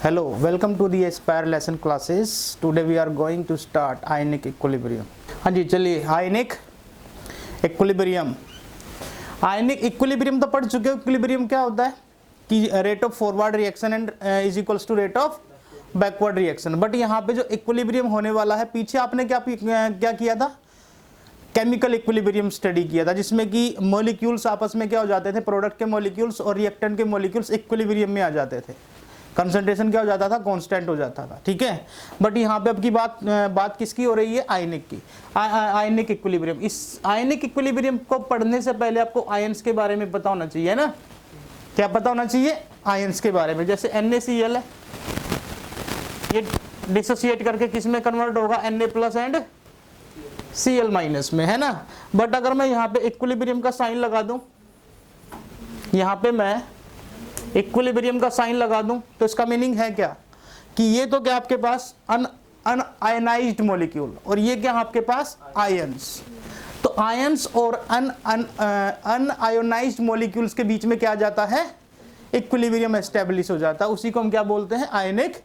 Hello, welcome to the Aspire lesson classes. Today we are going to start ionic equilibrium. हाँ जी चलिए, ionic equilibrium. Ionic equilibrium तो पढ़ चुके हो. Equilibrium क्या होता है कि rate of forward reaction and is equals to rate of backward reaction. But यहाँ पे जो equilibrium होने वाला है, पीछे आपने क्या किया था, केमिकल इक्विलिब्रियम स्टडी किया था, जिसमें कि मॉलिक्यूल्स आपस में क्या हो जाते थे, प्रोडक्ट के मॉलिक्यूल्स और रिएक्टेंट के मॉलिक्यूल्स इक्विलिब्रियम में आ जाते थे, कंसंट्रेशन क्या हो जाता था, कांस्टेंट हो जाता था. ठीक है, बट यहाँ पे अब की बात किसकी हो रही है, आयनिक की. Ionic equilibrium. इस आयनिक इक्विलिब्रियम को पढ़ने से पहले आपको आयंस के बारे में पता होना चाहिए ना. क्या पता होना चाहिए, आयंस के बारे में. जैसे NaCl है, ये डिसोसिएट करके किस में कन्वर्ट होगा, Na+ एंड Cl- में, है ना. बट अगर मैं यहाँ पे इक्विलिब्रियम का साइन लगा दूं, यहाँ पे मैं इक्विलिब्रियम का साइन लगा दूं, तो इसका मीनिंग है क्या कि ये तो क्या आपके पास अनआयनाइज्ड मॉलिक्यूल, और ये क्या आपके पास आयंस. तो आयंस और अनआयोनाइज्ड मॉलिक्यूल्स के बीच में क्या जाता है, इक्विलिब्रियम एस्टेब्लिश हो जाता है. उसी को हम क्या बोलते हैं, आयनिक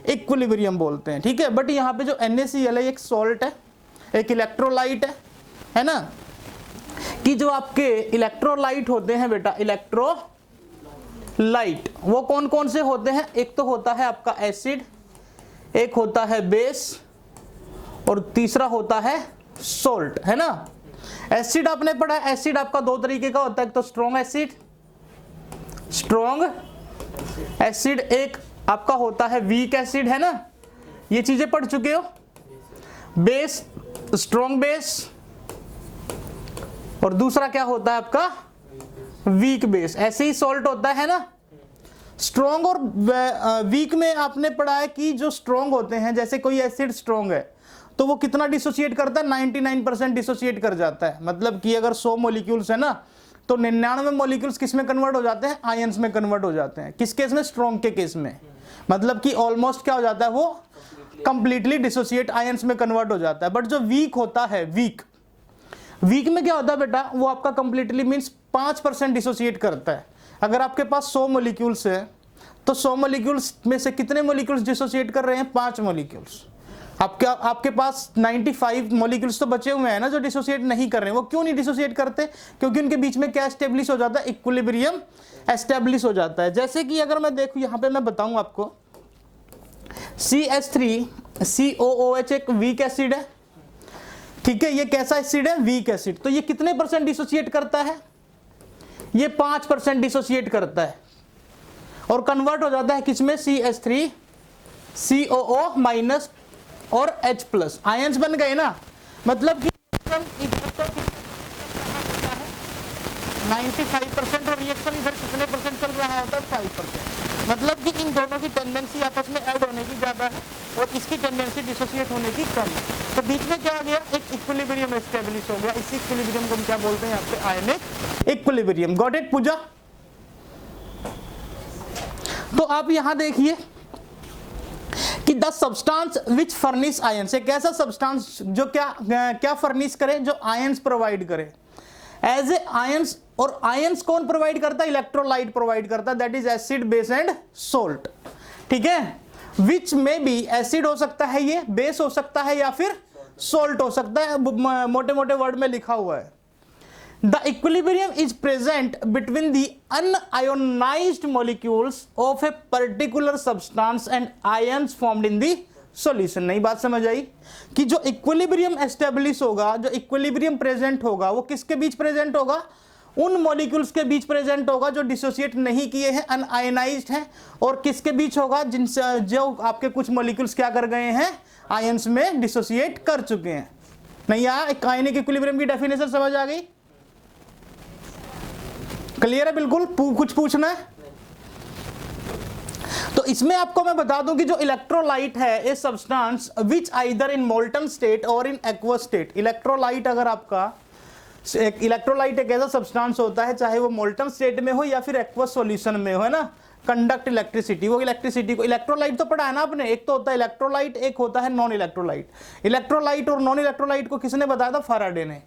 इक्विलिब्रियम बोलते हैं. ठीक है, बट यहाँ पे जो NaCl है, एक सॉल्ट है, एक इलेक्ट्रोलाइट है ना. कि जो आपके इलेक्ट्रोलाइट होते हैं बेटा, इलेक्ट्रोलाइट वो कौन कौन से होते हैं, एक तो होता है आपका एसिड, एक होता है बेस, और तीसरा होता है सॉल्ट, है ना. एसिड आपने पढ़ा, एसिड आपका दो तरीके का होता है, एक तो स्ट्रॉन्ग एसिड, एक आपका होता है वीक एसिड, है ना. ये चीजें पढ़ चुके हो. बेस, स्ट्रॉन्ग बेस, और दूसरा क्या होता है आपका वीक बेस. ऐसे ही सॉल्ट होता है ना. स्ट्रॉन्ग और वीक में आपने पढ़ा है कि जो स्ट्रॉन्ग होते हैं, जैसे कोई एसिड स्ट्रॉन्ग है तो वो कितना डिसोसिएट करता है, 99% डिसोसिएट कर जाता है. मतलब कि अगर 100 मॉलिक्यूल्स है ना, तो 99 मॉलिक्यूल्स किस में कन्वर्ट हो जाते हैं, आयंस में कन्वर्ट हो जाते हैं. किस केस में, स्ट्रॉन्ग के केस में. मतलब कि ऑलमोस्ट क्या हो जाता है, वो कंप्लीटली डिसोसिएट आयंस में कन्वर्ट हो जाता है. बट जो वीक होता है, वीक में क्या होता है बेटा, वो आपका कंप्लीटली मींस 5% डिसोसिएट करता है. अगर आपके पास 100 मॉलिक्यूल्स है, तो 100 मॉलिक्यूल्स में से कितने मॉलिक्यूल्स डिसोसिएट कर रहे हैं, 5 मॉलिक्यूल्स. आपके पास 95 मॉलिक्यूल्स तो बचे हुए हैं ना जो डिसोसिएट नहीं कर रहे हैं. वो क्यों नहीं डिसोसिएट करते, क्योंकि उनके बीच में क्या एस्टेब्लिश हो जाता है, इक्विलिब्रियम एस्टेब्लिश हो जाता है. जैसे कि अगर मैं देखूं यहाँ पे, मैं बताऊं आपको, CH3COOH एक वीक एसिड है. ठीक है, ये कैसा एसिड है, वीक एसिड. तो ये कितने % डिसोसिएट करता है, ये 5% डिसोसिएट करता है, और कन्वर्ट हो जाता है किसमें, CH3COO- और H+. आयंस बन गए ना. मतलब कि 95% और रिएक्शन इधर कितने % चल रहा होता है, 5%. मतलब कि इन दोनों की टेंडेंसी आपस में ऐड होने की ज्यादा है, और इसकी टेंडेंसी डिसोसिएट होने की कम है. तो बीच में क्या हो गया, एक इक्विलिब्रियम एस्टेब्लिश हो गया. इसी इक्विलिब्रियम को हम क्या बोलते हैं, यहाँ पे आयनिक इक्विलिब्रियम. गॉट इट पूजा. तो आप यहां देखिए कि the substance which furnish ions, एक ऐसा सब्सटेंस जो क्या फर्निश करे, जो आयंस प्रोवाइड करे एज ए आयंस. और आयंस कौन प्रोवाइड करता है, इलेक्ट्रोलाइट प्रोवाइड करता है, that is acid, base and salt. ठीक है, विच में बी, एसिड हो सकता है, ये बेस हो सकता है, या फिर सॉल्ट हो सकता है. मोटे मोटे वर्ड में लिखा हुआ है. The equilibrium is present between the unionised molecules of a particular substance and ions formed in the solution. नई बात समझ आई कि जो इक्विलिब्रियम एस्टेब्लिश होगा, जो इक्विलिब्रियम प्रेजेंट होगा, वो किसके बीच प्रेजेंट होगा, उन मॉलिक्यूल्स के बीच प्रेजेंट होगा जो डिसोसिएट नहीं किए हैं, अनआयनाइज्ड हैं. और किसके बीच होगा, जिनसे जो आपके कुछ मॉलिक्यूल्स क्या कर गए हैं, आयंस में डिसोसिएट कर चुके हैं. नहीं यार, आयनिक इक्विलिब्रियम की डेफिनेशन समझ आ गई, क्लियर है बिल्कुल. कुछ पूछना है तो इसमें आपको मैं बता दूं कि जो इलेक्ट्रोलाइट है, ए substance which either in molten state और इन एक्वस स्टेट. इलेक्ट्रोलाइट, अगर आपका इलेक्ट्रोलाइट एक ऐसा सब्सटेंस होता है, चाहे वो मोल्टन स्टेट में हो या फिर एक्वस सॉल्यूशन में हो, है ना, कंडक्ट इलेक्ट्रिसिटी. वो इलेक्ट्रिसिटी को, इलेक्ट्रोलाइट तो पढ़ा है ना आपने, एक तो होता है इलेक्ट्रोलाइट, एक होता है नॉन इलेक्ट्रोलाइट. इलेक्ट्रोलाइट और नॉन इलेक्ट्रोलाइट को किसने बताया था, फैराडे ने.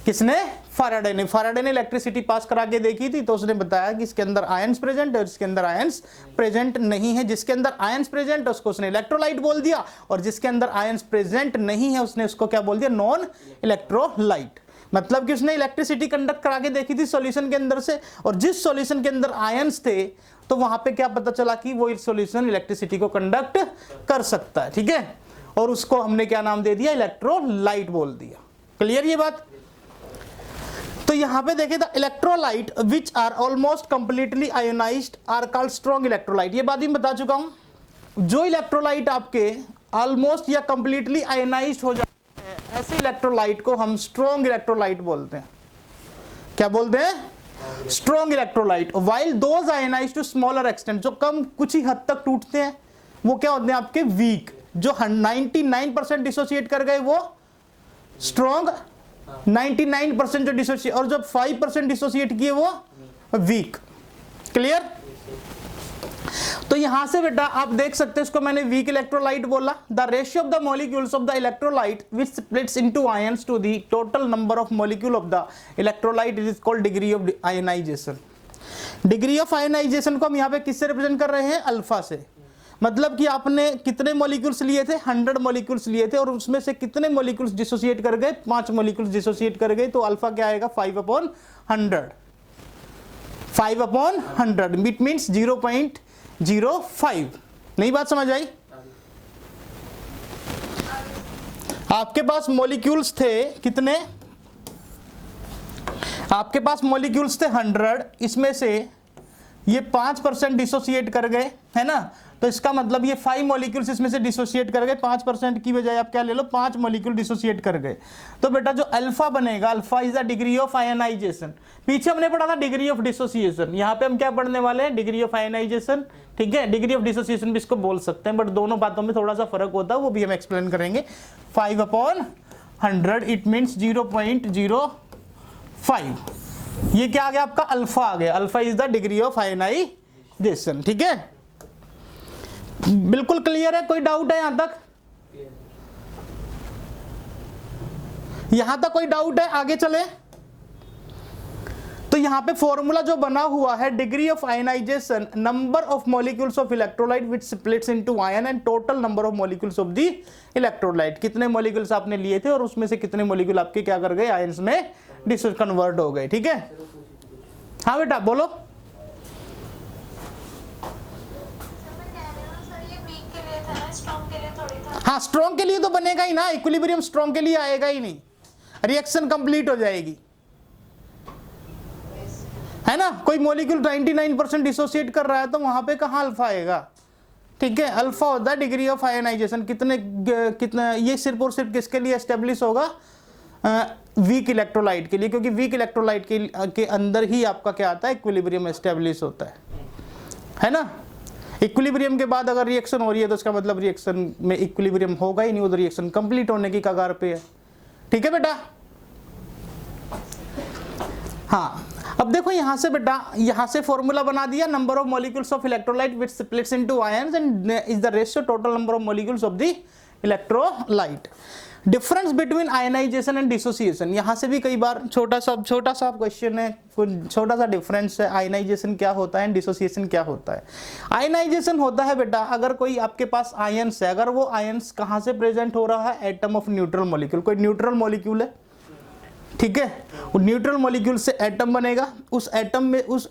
किसने? फैराडे ने। फैराडे ने इलेक्ट्रिसिटी पास करा के देखी थी, तो उसने बताया कि इसके अंदर आयंस प्रेजेंट है और इसके अंदर आयंस प्रेजेंट नहीं है। जिसके अंदर आयंस प्रेजेंट है उसको उसने इलेक्ट्रोलाइट बोल दिया, और जिसके अंदर आयंस प्रेजेंट नहीं है उसने उसको क्या बोल दिया? Non electrolyte. मतलब कि उसने इलेक्ट्रिसिटी कंडक्ट करा के देखी थी सॉल्यूशन के अंदर से, और जिस सॉल्यूशन के अंदर आयंस थे तो वहां पे क्या पता चला कि वो सॉल्यूशन इलेक्ट्रिसिटी को कंडक्ट कर सकता है। ठीक है, और उसको हमने क्या नाम दे दिया? इलेक्ट्रोलाइट बोल दिया। क्लियर ये बात? तो यहां पे देखिए, the electrolyte which are almost completely ionised are called strong electrolyte. ये बात भी बता चुका हूं। जो इलेक्ट्रोलाइट आपके ऑलमोस्ट या कंप्लीटली आयोनाइज्ड हो जाते हैं, ऐसे इलेक्ट्रोलाइट को हम स्ट्रॉन्ग इलेक्ट्रोलाइट बोलते हैं। क्या बोलते हैं? Strong electrolyte. While those ionised to smaller extent, जो कम कुछ ही हद तक टूटते हैं, वो क्या होते हैं? आपके वीक। जो 99% डिसोसिएट कर गए वो स्ट्रॉन्ग, 99% जो डिसोसिएट, और जो 5% डिसोसिएट किए वो वीक। क्लियर? तो यहां से बेटा आप देख सकते हैं, इसको मैंने वीक इलेक्ट्रोलाइट बोला। The ratio of the molecules of the electrolyte which splits into ions to the total number of molecule of the electrolyte is called degree of ionisation. Degree of ionisation को हम यहाँ पे किससे represent कर रहे हैं? Alpha से। मतलब कि आपने कितने मॉलिक्यूल्स लिए थे? 100 मॉलिक्यूल्स लिए थे, और उसमें से कितने मॉलिक्यूल्स डिसोसिएट कर गए? 5 मॉलिक्यूल्स डिसोसिएट कर गए। तो अल्फा क्या आएगा? 5/100। 5/100 इट मीन्स 0.05। नहीं बात समझ आई? आपके पास मॉलिक्यूल्स थे कितने? आपके पास मॉलिक्यूल्स थे 100, इसमें से ये 5% डिसोसिएट कर गए, है ना? तो इसका मतलब ये 5 मॉलिक्यूल्स इसमें से डिसोसिएट कर गए। 5% की बजाय आप क्या ले लो? 5 मॉलिक्यूल डिसोसिएट कर गए। तो बेटा जो अल्फा बनेगा, alpha is the degree of ionisation. पीछे हमने पढ़ा था डिग्री ऑफ डिसोसिएशन, यहाँ पे हम क्या पढ़ने वाले हैं? Degree of ionisation. ठीक है, डिग्री ऑफ डिसोसिएशन भी इसको बोल सकते हैं, बट दोनों बातों में थोड़ा सा फर्क होता है, वो भी हम एक्सप्लेन करेंगे। 5/100 इट मीन्स 0.05। ये क्या आ गया? आपका अल्फा आ गया। Alpha is the degree of ionisation. ठीक है, बिल्कुल क्लियर है? कोई डाउट है यहां तक? यहां तक कोई डाउट है? आगे चले। तो यहां पे फॉर्मूला जो बना हुआ है, degree of ionisation, number of molecules of electrolyte which splits into ion and total number of molecules of the electrolyte. कितने मॉलिक्यूल्स आपने लिए थे और उसमें से कितने मॉलिक्यूल आपके क्या कर गए? आयंस में कन्वर्ट हो गए। ठीक है, हाँ बेटा बोलो। हाँ, स्ट्रॉन्ग के लिए तो बनेगा ही ना, इक्विलिब्रियम स्ट्रॉन्ग के लिए आएगा ही नहीं, रिएक्शन कंप्लीट हो जाएगी, है ना? कोई मॉलिक्यूल 99% डिसोसिएट कर रहा है तो वहां पे कहाँ अल्फा आएगा? ठीक है, अल्फा होता है डिग्री ऑफ आयनाइजेशन। कितने ये सिर्फ और सिर्फ किसके लिए एस्टेब्लिश होगा? वीक इलेक्ट्रोलाइट के लिए, क्योंकि वीक इलेक्ट्रोलाइट के अंदर ही आपका क्या आता है? इक्विलिब्रियम एस्टेब्लिश होता है ना? इक्विलिब्रियम के बाद अगर रिएक्शन हो रही है तो इसका मतलब रिएक्शन में इक्विलिब्रियम होगा ही नहीं, उधर रिएक्शन कंप्लीट होने की कगार पे है। ठीक है बेटा? हाँ, अब देखो यहां से बेटा, यहां से फॉर्मूला बना दिया, number of molecules of electrolyte which splits into ions and is the ratio total number of molecules of the electrolyte. Difference between ionisation and dissociation, यहां से भी कई बार छोटा सा क्वेश्चन है, छोटा सा डिफरेंस है। आयनाइजेशन क्या होता है, डिसोसिएशन क्या होता है? आयनाइजेशन होता है बेटा, अगर कोई आपके पास आयंस है, अगर वो आयंस कहां से प्रेजेंट हो रहा है? Atom of neutral molecule. कोई न्यूट्रल मॉलिक्यूल है, ठीक है, वो न्यूट्रल मॉलिक्यूल से एटम बनेगा, उस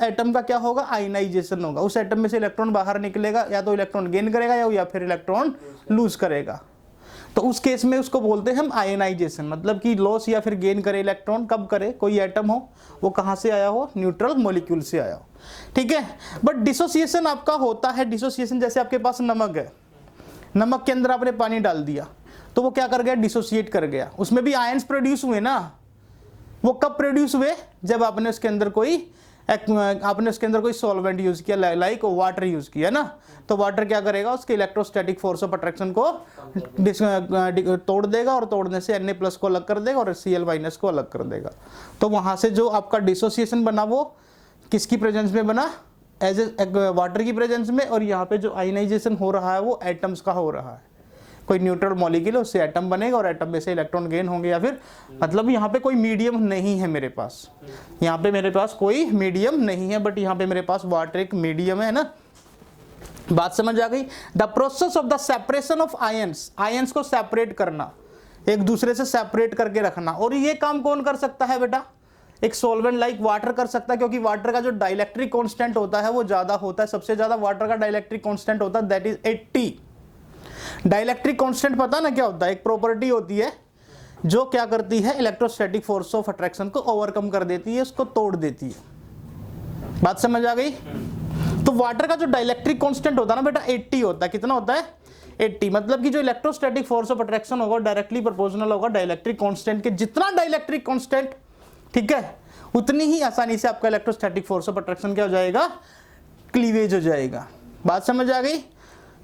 एटम का क्या होगा? आयनाइजेशन होगा। उस एटम में से इलेक्ट्रॉन बाहर निकलेगा, या तो इलेक्ट्रॉन गेन करेगा या फिर इलेक्ट्रॉन लूज करेगा। तो उस केस में उसको बोलते हैं हम आयनाइजेशन। मतलब कि लॉस या फिर गेन करे इलेक्ट्रॉन, कब करे? कोई एटम हो, वो कहां से आया हो? न्यूट्रल मॉलिक्यूल से आया हो। ठीक है, बट डिसोसिएशन आपका होता है, डिसोसिएशन जैसे आपके पास नमक है, नमक के अंदर आपने पानी डाल दिया तो वो क्या कर गया? डिसोसिएट कर गया। उसमें भी आयंस प्रोड्यूस हुए ना। वो कब प्रोड्यूस हुए? जब आपने उसके अंदर कोई सॉल्वेंट यूज किया, लाइक वाटर यूज किया ना। तो वाटर क्या करेगा? उसके इलेक्ट्रोस्टैटिक फोर्स ऑफ अट्रैक्शन को तोड़ देगा, और तोड़ने से Na+ को अलग कर देगा और Cl- को अलग कर देगा। तो वहां से जो आपका डिसोसिएशन बना वो किसकी प्रेजेंस में बना? एज ए वाटर की प्रेजेंस में। और यहाँ पे जो आयनाइजेशन हो रहा है वो एटम्स का हो रहा है। कोई न्यूट्रल मॉलिक्यूल, उससे एटम बनेगा और एटम में से इलेक्ट्रॉन गेन होंगे, या फिर मतलब यहाँ पे कोई मीडियम नहीं है मेरे पास, यहाँ पे मेरे पास कोई मीडियम नहीं है, बट यहाँ पे मेरे पास वाटर एक मीडियम है ना। बात समझ आ गई। The process of the separation of ions, ions को सेपरेट करना, एक दूसरे से सेपरेट करके रखना, और ये काम कौन कर सकता है बेटा, एक सॉल्वेंट लाइक वाटर कर सकता है, क्योंकि वाटर का जो डाइलेक्ट्रिक कांस्टेंट होता है वो ज्यादा होता है, सबसे ज्यादा वाटर का डाइलेक्ट्रिक कांस्टेंट होता है, दैट इज 80। डाइलेक्ट्रिक कांस्टेंट पता ना क्या होता है, एक प्रॉपर्टी होती है जो क्या करती है, इलेक्ट्रोस्टैटिक फोर्स ऑफ अट्रैक्शन को ओवरकम कर देती है, उसको तोड़ देती है। बात समझ आ गई। तो वाटर का जो डाइलेक्ट्रिक कांस्टेंट होता है ना बेटा 80 होता है। कितना होता है? 80। मतलब कि जो इलेक्ट्रोस्टैटिक फोर्स ऑफ अट्रैक्शन होगा डायरेक्टली प्रोपोर्शनल होगा डाइलेक्ट्रिक कांस्टेंट के। जितना डाइलेक्ट्रिक कांस्टेंट, ठीक है, उतनी ही आसानी से आपका इलेक्ट्रोस्टैटिक फोर्स ऑफ अट्रैक्शन क्या हो जाएगा, क्लीवेज हो जाएगा। बात समझ आ गई।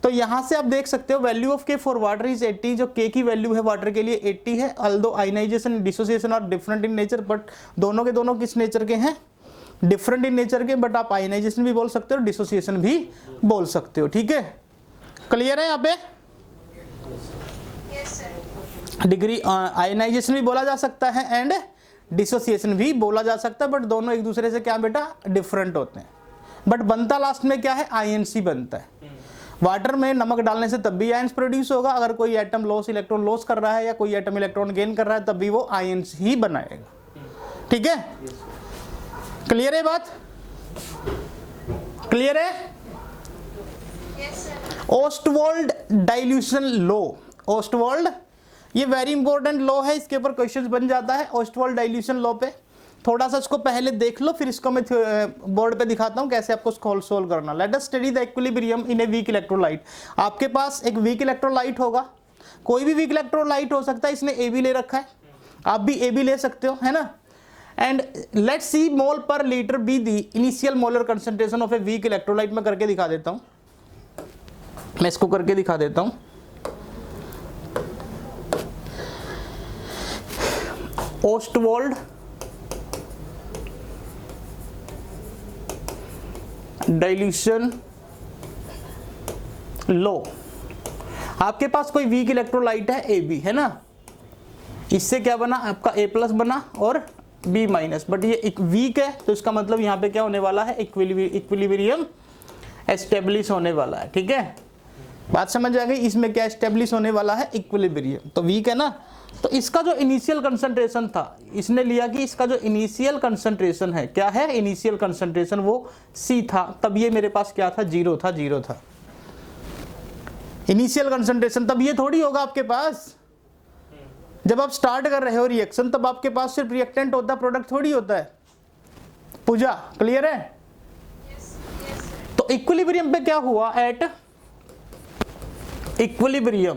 तो यहां से आप देख सकते हो वैल्यू ऑफ के फॉर वाटर इज 80। जो के की वैल्यू है वाटर के लिए 80 है। Although ionisation and dissociation are different in nature, but दोनों के दोनों किस नेचर के हैं, डिफरेंट इन नेचर के। बट आप आयनाइजेशन भी बोल सकते हो, डिसोसिएशन भी बोल सकते हो। ठीक है, क्लियर है यहाँ पे? डिग्री आयनाइजेशन भी बोला जा सकता है एंड डिसोसिएशन भी बोला जा सकता है, बट दोनों एक दूसरे से क्या बेटा डिफरेंट होते हैं। बट बनता लास्ट में क्या है, आयंस ही बनता है। वाटर में नमक डालने से तब भी आयंस प्रोड्यूस होगा, अगर कोई एटम लॉस इलेक्ट्रॉन लॉस कर रहा है या कोई एटम इलेक्ट्रॉन गेन कर रहा है तब भी वो आयंस ही बनाएगा। ठीक है, क्लियर है बात? क्लियर है? ओस्टवाल्ड डाइल्यूशन लॉ, ओस्टवाल्ड ये वेरी इंपॉर्टेंट लॉ है, इसके ऊपर क्वेश्चंस बन जाता है ओस्टवाल्ड डाइल्यूशन लॉ पे। थोड़ा सा इसको पहले देख लो, फिर इसको मैं बोर्ड पे दिखाता हूं कैसे आपको सोल्व करना। Let us study the equilibrium in A weak electrolyte. आपके पास एक वीक इलेक्ट्रोलाइट होगा, कोई भी वीक इलेक्ट्रोलाइट हो सकता है, इसने ए बी ले रखा है, आप भी ए बी ले सकते हो, है ना। एंड लेट्स सी मोल पर litre be the initial molar concentration of a weak electrolyte. मैं करके दिखा देता हूं, मैं इसको करके दिखा देता हूं। ओस्टवाल्ड डाइल्यूशन लो, आपके पास कोई वीक इलेक्ट्रोलाइट है ए बी, है ना। इससे क्या बना आपका ए प्लस बना और बी माइनस, बट ये एक वीक है तो इसका मतलब यहां पे क्या होने वाला है, इक्विलिब्रियम एस्टेब्लिश होने वाला है। ठीक है, बात समझ आ गई। इसमें क्या एस्टेब्लिश होने वाला है, इक्विलिब्रियम। तो वीक है ना, तो इसका जो इनिशियल कंसंट्रेशन था, इसने लिया कि इसका जो इनिशियल कंसंट्रेशन है, क्या है इनिशियल कंसंट्रेशन, वो सी था, तब ये मेरे पास क्या था, जीरो था, जीरो था इनिशियल कंसंट्रेशन। तब ये थोड़ी होगा आपके पास, जब आप स्टार्ट कर रहे हो रिएक्शन तब आपके पास सिर्फ रिएक्टेंट होता है, प्रोडक्ट थोड़ी होता है। पूजा क्लियर है? तो इक्विलिब्रियम पे क्या हुआ, एट इक्विलिब्रियम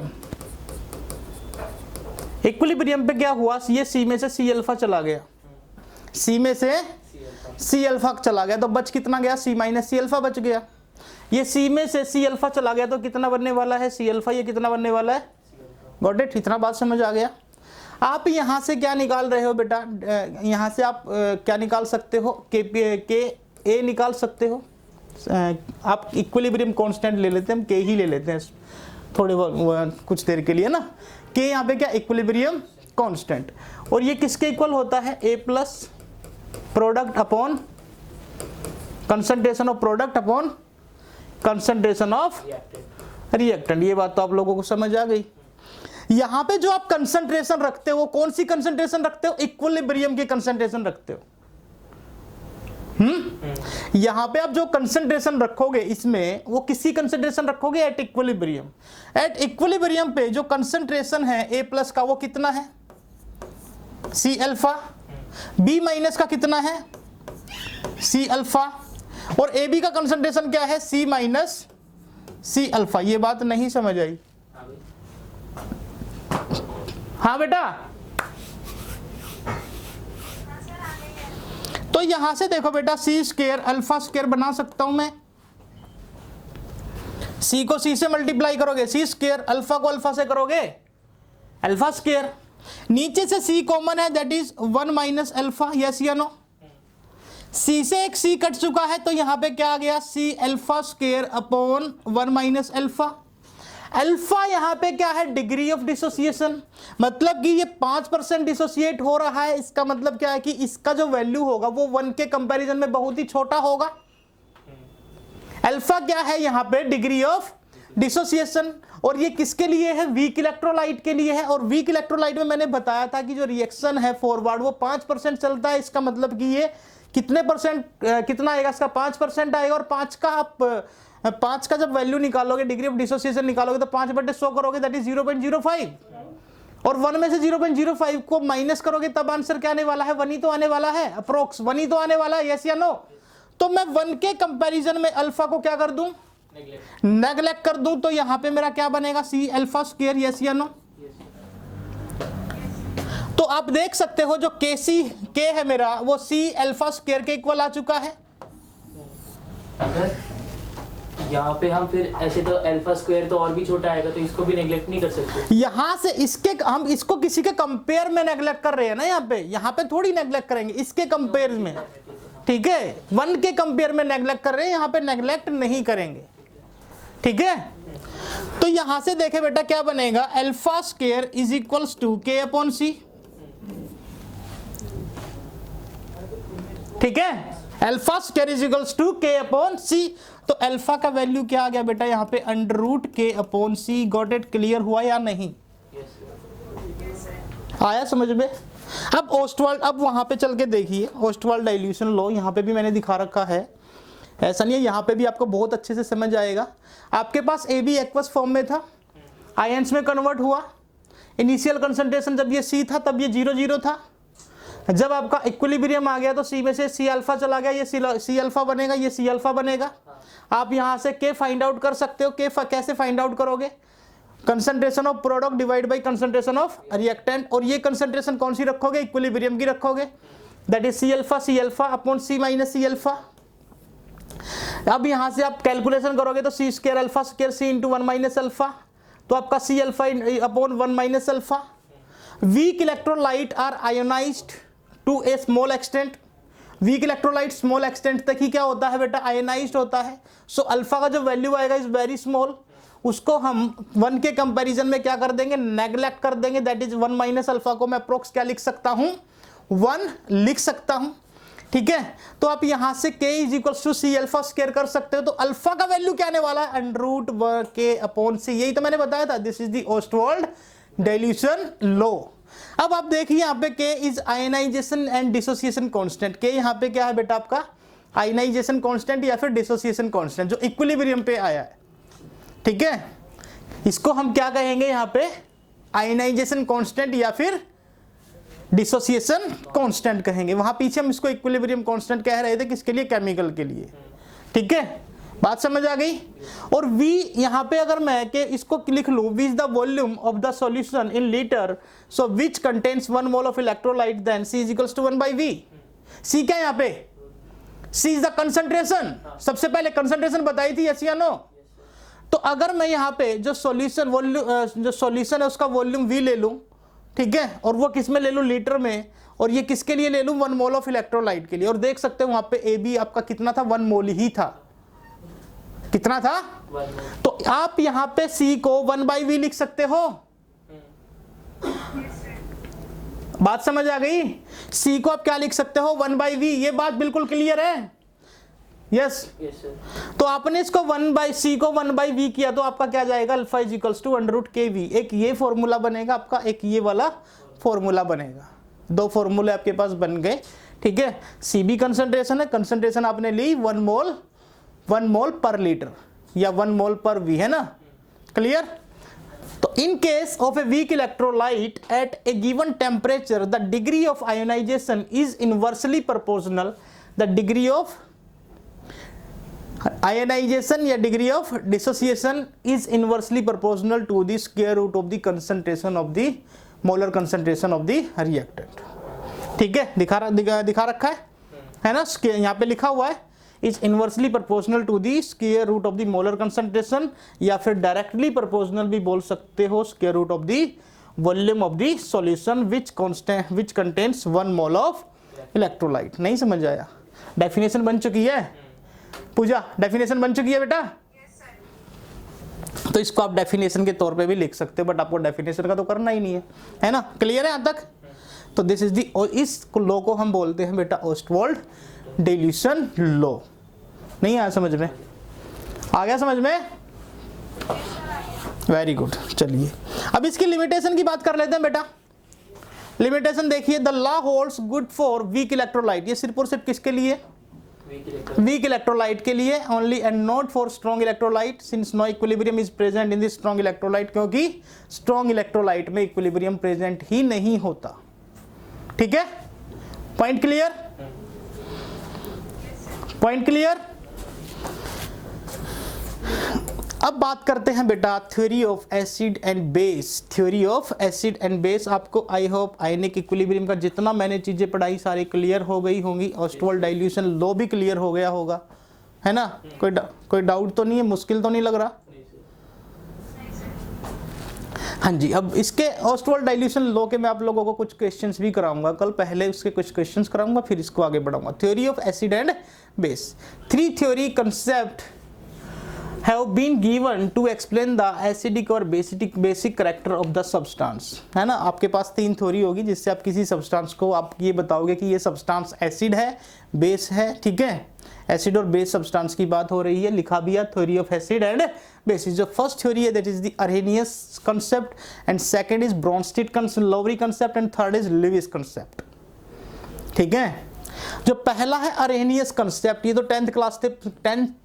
पे क्या हुआ, ये सी में से सी अल्फा चला गया, सी में से सी अल्फा चला गया, तो बच कितना गया, सी माइनस सी अल्फा बच गया। ये सी में से सी अल्फा चला गया तो कितना बनने वाला है, सी अल्फा, ये कितना बनने वाला है, गॉट इट? इतना बात समझ आ गया। आप यहां से क्या निकाल रहे हो बेटा, यहां से आप क्या निकाल सकते हो, के ए निकाल सकते हो। आप इक्विलिब्रियम कांस्टेंट ले लेते हैं, हम के ही ले लेते हैं थोड़े कुछ देर के लिए ना। के यहाँ पे क्या, इक्विलिब्रियम कांस्टेंट, और ये किसके इक्वल होता है, a plus product upon concentration of product upon concentration of reactant. ये बात तो आप लोगों को समझ आ गई। यहां पे जो आप कंसंट्रेशन रखते हो, कौन सी कंसंट्रेशन रखते हो, इक्विलिब्रियम की कंसंट्रेशन रखते हो। यहां पे आप जो कंसंट्रेशन रखोगे इसमें, वो किसी कंसंट्रेशन रखोगे एट इक्विलिब्रियम। एट इक्विलिब्रियम पे जो कंसंट्रेशन है ए प्लस का वो कितना है, सी अल्फा। बी माइनस का कितना है, सी अल्फा। और ए बी का कंसंट्रेशन क्या है, सी माइनस सी अल्फा। ये बात नहीं समझ आई? हाँ बेटा, तो यहां से देखो बेटा, सी स्क्वायर अल्फा स्क्वायर बना सकता हूं मैं। सी को सी से मल्टीप्लाई करोगे, सी स्क्वायर, अल्फा को अल्फा से करोगे अल्फा स्क्वायर। नीचे से सी कॉमन है, that is 1 minus alpha, yes या नो। सी से एक सी कट चुका है तो यहां पे क्या आ गया, C alpha square upon 1 minus alpha. Alpha यहाँ पे क्या है, डिग्री ऑफ डिसोसिएशन, मतलब कि ये 5% डिसोसिएट हो रहा है, इसका मतलब क्या है कि इसका जो वैल्यू होगा वो 1 के कंपैरिजन में बहुत ही छोटा होगा। अल्फा क्या है यहाँ पे, डिग्री ऑफ डिसोसिएशन, और ये किसके लिए है, वीक इलेक्ट्रोलाइट के लिए है। और वीक इलेक्ट्रोलाइट में मैंने बताया था कि जो रिएक्शन है फॉरवर्ड वो 5% चलता है, इसका मतलब कि ये कितने परसेंट, कितना आएगा इसका, 5% आएगा। और 5 का आप 5 का जब वैल्यू निकालोगे, डिग्री ऑफ डिसोसिएशन निकालोगे, तो 5/100 करोगे, दैट इज 0.05, और 1 में से 0.05 को माइनस करोगे तब आंसर क्या आने वाला है, 1 ही तो आने वाला है, अप्रोक्स 1 ही तो आने वाला है, यस या नो। तो मैं 1 के कंपैरिजन में अल्फा को क्या कर दूं, नेगलेक्ट कर दूं, तो यहां पे मेरा क्या बनेगा, सी अल्फा स्क्वायर, यस या नो। तो आप देख सकते हो जो के है मेरा, वो सी अल्फा स्क्वायर के इक्वल आ चुका है। यहाँ पे हम फिर ऐसे तो अल्फा स्क्वायर तो और भी छोटा आएगा, तो इसको भी नेगलेक्ट नहीं कर सकते। यहां से इसके हम इसको किसी के कंपेयर में नेगलेक्ट कर रहे हैं ना, यहाँ पे थोड़ी नेगलेक्ट करेंगे, इसके कंपेयर में, ठीक है, 1 के कंपेयर में नेगलेक्ट कर रहे हैं, यहाँ पे नेगलेक्ट नहीं करेंगे, ठीक है। तो यहां से देखे बेटा क्या बनेगा, alpha square is equals to K upon C, ठीक है, alpha square is equals to K upon C. तो अल्फा का वैल्यू क्या आ गया बेटा यहाँ पे, अंडर रूट के upon C. Got it, clear हुआ या नहीं, आया समझ में। अब ओस्टवाल्ड, अब वहां पे चल के देखिए, ओस्टवाल्ड डाइल्यूशन लॉ यहाँ पे भी मैंने दिखा रखा है, ऐसा नहीं है, यहाँ पे भी आपको बहुत अच्छे से समझ आएगा। आपके पास ए बी एक्वस फॉर्म में था, आयंस में कन्वर्ट हुआ, इनिशियल कंसंट्रेशन जब ये सी था तब ये 0 था, जब आपका इक्विलिब्रियम आ गया तो सी में से सी अल्फा चला गया, ये सी अल्फा बनेगा, ये सी अल्फा बनेगा। आप यहां से के फाइंड आउट कर सकते हो, के कैसे फाइंड आउट करोगे, concentration of product divide by concentration of reactant, और ये कंसंट्रेशन कौन सी रखोगे, इक्विलिब्रियम की रखोगे, that is C alpha upon C minus C alpha. अब यहां से आप कैलकुलेशन करोगे तो C square alpha square C into 1 minus alpha, तो आपका C alpha upon 1 minus alpha. Weak electrolyte are ionized to a small extent, weak electrolyte small extent तक ही क्या होता है बेटा, आयोनाइज्ड होता है। सो अल्फा का जो वैल्यू आएगा इज वेरी स्मॉल, उसको हम 1 के कंपैरिजन में क्या कर देंगे, नेगलेक्ट कर देंगे, दैट इज 1 माइनस अल्फा को मैं अप्रोक्स क्या लिख सकता हूं, 1 लिख सकता हूं, ठीक है। तो आप यहां से k is equal to C alpha square कर सकते हो, तो अल्फा का वैल्यू क्या आने वाला है, अंडर रूट के अपॉन सी, यही तो मैंने बताया था, this is the Ostwald dilution law. अब आप देखिए यहाँ पे K is ionization and dissociation constant, K यहाँ पे क्या है बेटा आपका, आयनाइजेशन कांस्टेंट या फिर डिसोसिएशन कांस्टेंट जो इक्विलिब्रियम पे आया है, ठीक है। इसको हम क्या कहेंगे यहाँ पे, आयनाइजेशन कांस्टेंट या फिर डिसोसिएशन कांस्टेंट कहेंगे। वहां पीछे हम इसको इक्विलिब्रियम कांस्टेंट कह रहे थे, किसके लिए, केमिकल के लिए, ठीक है, बात समझ आ गई। और V यहाँ पे अगर मैं के इसको लिख लूं, V is the volume of the solution in litre, so which contains 1 mole of electrolyte, then C is equals to 1/V। C क्या है यहाँ पे, C इज द कंसंट्रेशन, सबसे पहले कंसंट्रेशन बताई थी, यस या नो। तो अगर मैं यहाँ पे जो सॉल्यूशन वॉल्यूम, जो सॉल्यूशन है उसका वॉल्यूम V ले लूं, ठीक है, और वो किस में ले लूं, लीटर में, और ये किसके लिए ले लूं, 1 मोल ऑफ इलेक्ट्रोलाइट के लिए, और देख सकते हो वहां पे AB आपका कितना था, 1 मोल ही था, कितना था, तो आप यहां पे C को 1/V लिख सकते हो, बात समझ आ गई। C को आप क्या लिख सकते हो, 1/V, ये बात बिल्कुल क्लियर है, यस। तो आपने इसको 1/C को 1/V किया तो आपका क्या जाएगा, alpha is equals to under root KV। एक ये फॉर्मूला बनेगा आपका, एक ये वाला फॉर्मूला बनेगा, 2 फॉर्मूले आपके पास बन गए, ठीक है। C भी कंसंट्रेशन है, कंसंट्रेशन आपने ली 1 मोल पर लीटर या 1 मोल पर V, है ना, क्लियर। तो in case of a weak electrolyte at a given temperature the degree of ionization is inversely proportional, the degree of ionization या degree of dissociation is inversely proportional to the square root of the concentration of the molar concentration of the reactant, ठीक है, दिखा रखा है ना, यहाँ पे लिखा हुआ है is inversely proportional to the square root of the molar concentration, या फिर डायरेक्टली प्रोपोर्शनल भी बोल सकते हो, square root of the volume of the solution which contains 1 mole of electrolyte. नहीं समझ आया, डेफिनेशन बन चुकी है, पूजा डेफिनेशन बन चुकी है बेटा, तो इसको आप डेफिनेशन के तौर पे भी लिख सकते हो, बट आपको डेफिनेशन का तो करना ही नहीं है ना? क्लियर है यहाँ तक? तो दिस इज दी, और इस लॉ को हम बोलते हैं बेटा ऑस्टवाल्ड डाइल्यूशन लॉ। नहीं आया समझ में? आ गया समझ में? Very good. चलिए अब इसकी लिमिटेशन की बात कर लेते हैं बेटा। लिमिटेशन देखिए, the law holds good for weak electrolyte. ये सिर्फ और सिर्फ किसके लिए? वीक इलेक्ट्रोलाइट के लिए only, and not for strong electrolyte since no equilibrium is present in this strong electrolyte, क्योंकि स्ट्रॉन्ग इलेक्ट्रोलाइट में इक्विलिब्रियम प्रेजेंट ही नहीं होता। ठीक है, पॉइंट क्लियर? Point clear? अब बात करते हैं बेटा theory of acid and base. Theory of acid and base आपको आई होप आयनिक इक्विलिब्रियम का जितना मैंने चीजें पढ़ाई सारी क्लियर हो गई होंगी। ऑस्टवाल्ड डाइल्यूशन लॉ भी क्लियर हो गया होगा, है ना? कोई डाउट तो नहीं है? मुश्किल तो नहीं लग रहा? हाँ जी। अब इसके ऑस्टवाल्ड डाइल्यूशन लॉ के मैं आप लोगों को कुछ क्वेश्चंस भी कराऊंगा कल, पहले उसके कुछ क्वेश्चंस कराऊंगा फिर इसको आगे बढ़ाऊंगा। Theory of acid and base, 3 theory concept have been given to explain the acidic और basic character of the substance, है ना? आपके पास 3 थ्योरी होगी जिससे आप किसी सब्सटेंस को आप ये बताओगे कि ये सब्सटेंस एसिड है, बेस है। ठीक है, एसिड और बेस सब्सटेंस की बात हो रही है, लिखा भी है theory of acid and base. जो फर्स्ट थ्योरी है that is the Arrhenius concept, and second is Bronsted Lowry concept, and third is Lewis concept. ठीक है, जो पहला है अरेनियस कंसेप्ट, ये तो 10th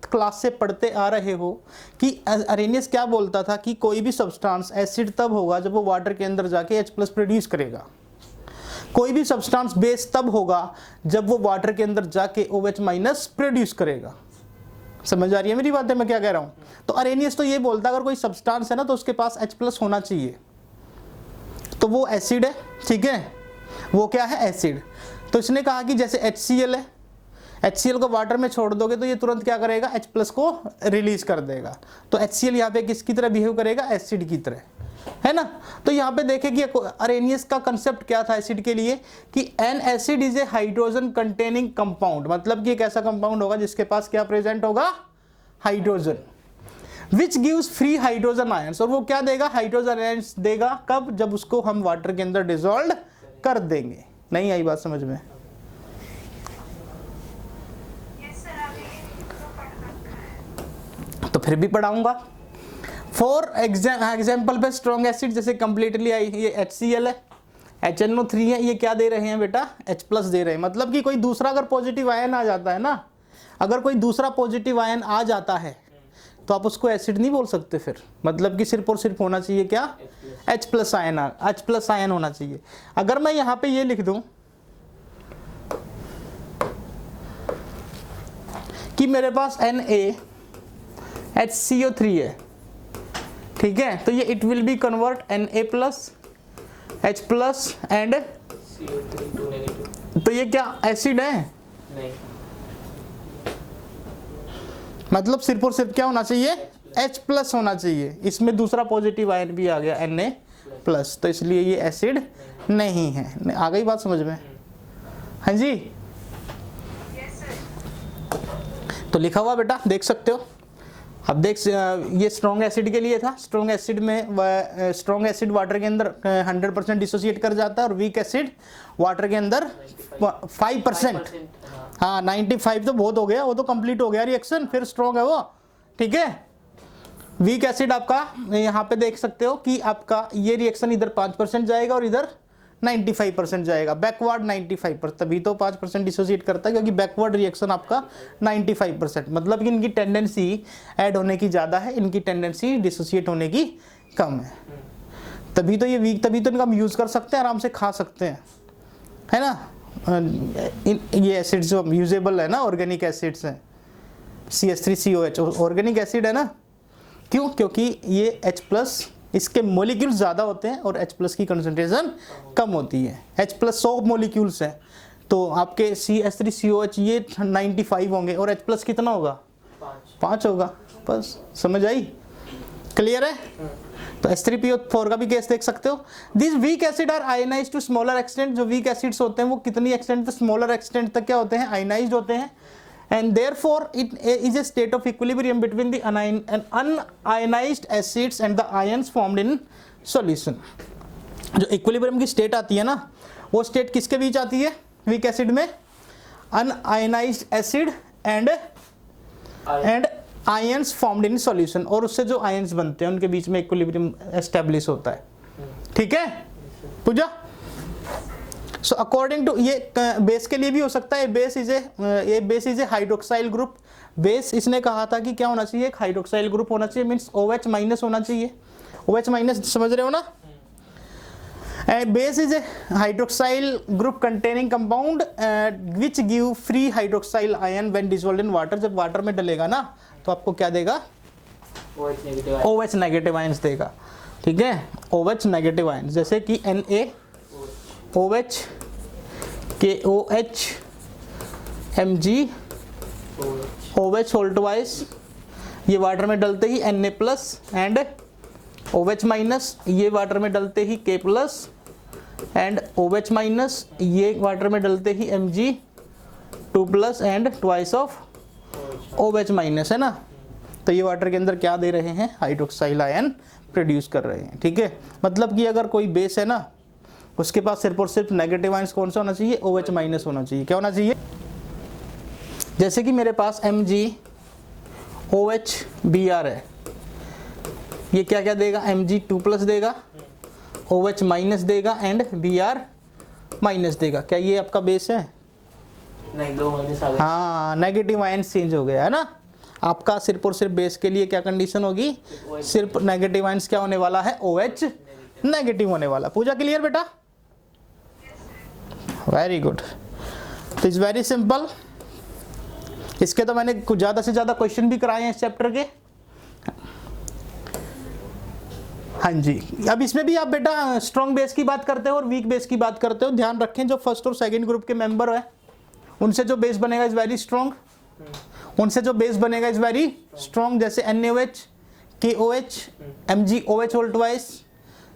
क्लास से पढ़ते आ रहे हो कि अरेनियस क्या बोलता था कि कोई भी सब्सटेंस एसिड तब होगा जब वो वाटर के अंदर जाके H+ प्रोड्यूस करेगा, कोई भी सब्सटेंस बेस तब होगा जब वो वाटर के अंदर जाके OH- प्रोड्यूस करेगा। समझ आ रही है मेरी बात है मैं क्या कह रहा हूँ? तो अरेनियस तो ये बोलता है अगर कोई सब्सटेंस है ना तो उसके पास H+ होना चाहिए, तो वो एसिड है। ठीक है, वो क्या है? एसिड। तो इसने कहा कि जैसे HCl है, HCl को वाटर में छोड़ दोगे तो ये तुरंत क्या करेगा? H+ को रिलीज कर देगा। तो HCl यहाँ पे किसकी तरह बिहेव करेगा? एसिड की तरह, है ना? तो यहाँ पे देखें कि अरेनियस का कंसेप्ट क्या था एसिड के लिए कि an acid is A hydrogen containing compound, मतलब कि एक ऐसा कंपाउंड होगा जिसके पास क्या प्रेजेंट होगा? Hydrogen, which gives free hydrogen ions. और वो क्या देगा? हाइड्रोजन आयंस देगा। कब? जब उसको हम वाटर के अंदर डिसॉल्व कर देंगे। नहीं आई बात समझ में? तो फिर भी पढ़ाऊंगा। फॉर एग्जाम्पल पे स्ट्रॉन्ग एसिड जैसे कंप्लीटली आई, ये HCl है, HNO3 है, ये क्या दे रहे हैं बेटा? H+ दे रहे हैं। मतलब कि कोई दूसरा अगर पॉजिटिव आयन आ जाता है ना, अगर कोई दूसरा पॉजिटिव आयन आ जाता है तो आप उसको एसिड नहीं बोल सकते फिर। मतलब कि सिर्फ और सिर्फ होना चाहिए क्या? H+ आयन होना चाहिए। अगर मैं यहाँ पे ये लिख दूं कि मेरे पास NaHCO3 है, ठीक है, तो ये it will be convert Na+, H+ and तो ये क्या एसिड है? नहीं। मतलब सिर्फ और सिर्फ क्या होना चाहिए? H+ होना चाहिए। इसमें दूसरा पॉजिटिव आयन भी आ गया Na+, तो इसलिए ये एसिड नहीं है। आ गई बात समझ में? हाँ जी। तो लिखा हुआ बेटा देख सकते हो। अब देख, ये स्ट्रॉन्ग एसिड के लिए था। स्ट्रॉन्ग एसिड में स्ट्रॉन्ग एसिड वाटर के अंदर 100% डिसोसिएट कर जाता है और वीक एसिड वाटर के अंदर 5%। हाँ 95 तो बहुत हो गया, वो तो कंप्लीट हो गया रिएक्शन, फिर स्ट्रॉन्ग है वो। ठीक है, वीक एसिड आपका यहाँ पे देख सकते हो कि आपका ये रिएक्शन इधर 5% जाएगा और इधर 95% जाएगा, बैकवर्ड 95%। तभी तो 5% डिसोसिएट करता है क्योंकि बैकवर्ड रिएक्शन आपका 95%। मतलब कि इनकी टेंडेंसी ऐड होने की ज़्यादा है, इनकी टेंडेंसी डिसोसिएट होने की कम है। तभी तो ये वीक, तभी तो इनका हम यूज़ कर सकते हैं, आराम से खा सकते हैं, है ना? ये एसिड्स जो यूजेबल है ना, ऑर्गेनिक एसिड्स हैं, CH3COH ऑर्गेनिक एसिड है ना। क्यों? क्योंकि ये H+ इसके मोलिक्यूल्स ज़्यादा होते हैं और H+ की कंसंट्रेशन कम होती है। H+ 100 मोलिक्यूल्स हैं तो आपके CH3COH ये 95 होंगे और H+ कितना होगा? 5 होगा। बस समझ आई? क्लियर है? तो H3PO4 का भी केस देख सकते हो। This weak acid are ionized to smaller extent. जो वीक एसिड्स होते हैं वो कितनी एक्सटेंट तक? स्मॉलर एक्सटेंट तक क्या होते हैं? आयनाइज्ड होते हैं। and therefore it is a state of equilibrium between the unionized acids and the ions formed in solution. जो इक्विलिब्रियम की स्टेट आती है ना, वो स्टेट किसके बीच आती है वीक एसिड में? Un-ionised acid and ions formed in solution, और उससे जो आयंस बनते हैं उनके बीच में इक्विलिब्रियम एस्टेब्लिश होता है। ठीक है पूजा? सो अकॉर्डिंग टू, ये बेस के लिए भी हो सकता है। Base is A hydroxyl group. Base इसने कहा था कि क्या होना चाहिए? एक हाइड्रोक्साइल ग्रुप होना चाहिए, मींस OH माइनस होना चाहिए। OH माइनस समझ रहे हो ना? Base is A hydroxyl group containing compound which give free hydroxyl ion when dissolved in water. जब वाटर में डलेगा ना तो आपको क्या देगा? OH नेगेटिव आयंस देगा। ठीक है, OH नेगेटिव आयंस, जैसे कि NaOH, KOH, Mg, OH whole twice, ये वाटर में डलते ही Na plus and OH minus, ये वाटर में डलते ही K plus and OH minus, ये वाटर में डलते ही Mg2 plus and twice of OH minus, है ना? तो ये वाटर के अंदर क्या दे रहे हैं? हाइड्रोक्साइल आयन प्रोड्यूस कर रहे हैं। ठीक है, मतलब कि अगर कोई बेस है ना, उसके पास सिर्फ और सिर्फ नेगेटिव आयंस कौन सा होना चाहिए? OH माइनस होना चाहिए। क्या होना चाहिए? जैसे कि मेरे पास MgOH Br है, ये क्या क्या देगा? Mg2 प्लस देगा, OH माइनस देगा एंड Br माइनस देगा। क्या ये आपका बेस है? नहीं, 2 माइनस आ गए। हाँ, नेगेटिव आयंस चेंज हो गया है ना। आपका सिर्फ और सिर्फ बेस के लिए क्या कंडीशन होगी? सिर्फ नेगेटिव आयंस क्या होने वाला है? OH नेगेटिव होने वाला। पूजा क्लियर बेटा? Very good. तो इज वेरी सिंपल। इसके तो मैंने कुछ ज्यादा से ज्यादा क्वेश्चन भी कराए हैं इस चैप्टर के। हाँ जी, अब इसमें भी आप बेटा स्ट्रॉन्ग बेस की बात करते हो और वीक बेस की बात करते हो। ध्यान रखें, जो फर्स्ट और सेकंड ग्रुप के मेंबर है उनसे जो बेस बनेगा इज वेरी स्ट्रॉन्ग, उनसे जो बेस बनेगा इज वेरी स्ट्रॉन्ग। जैसे NaOH, KOH, MgOH whole twice,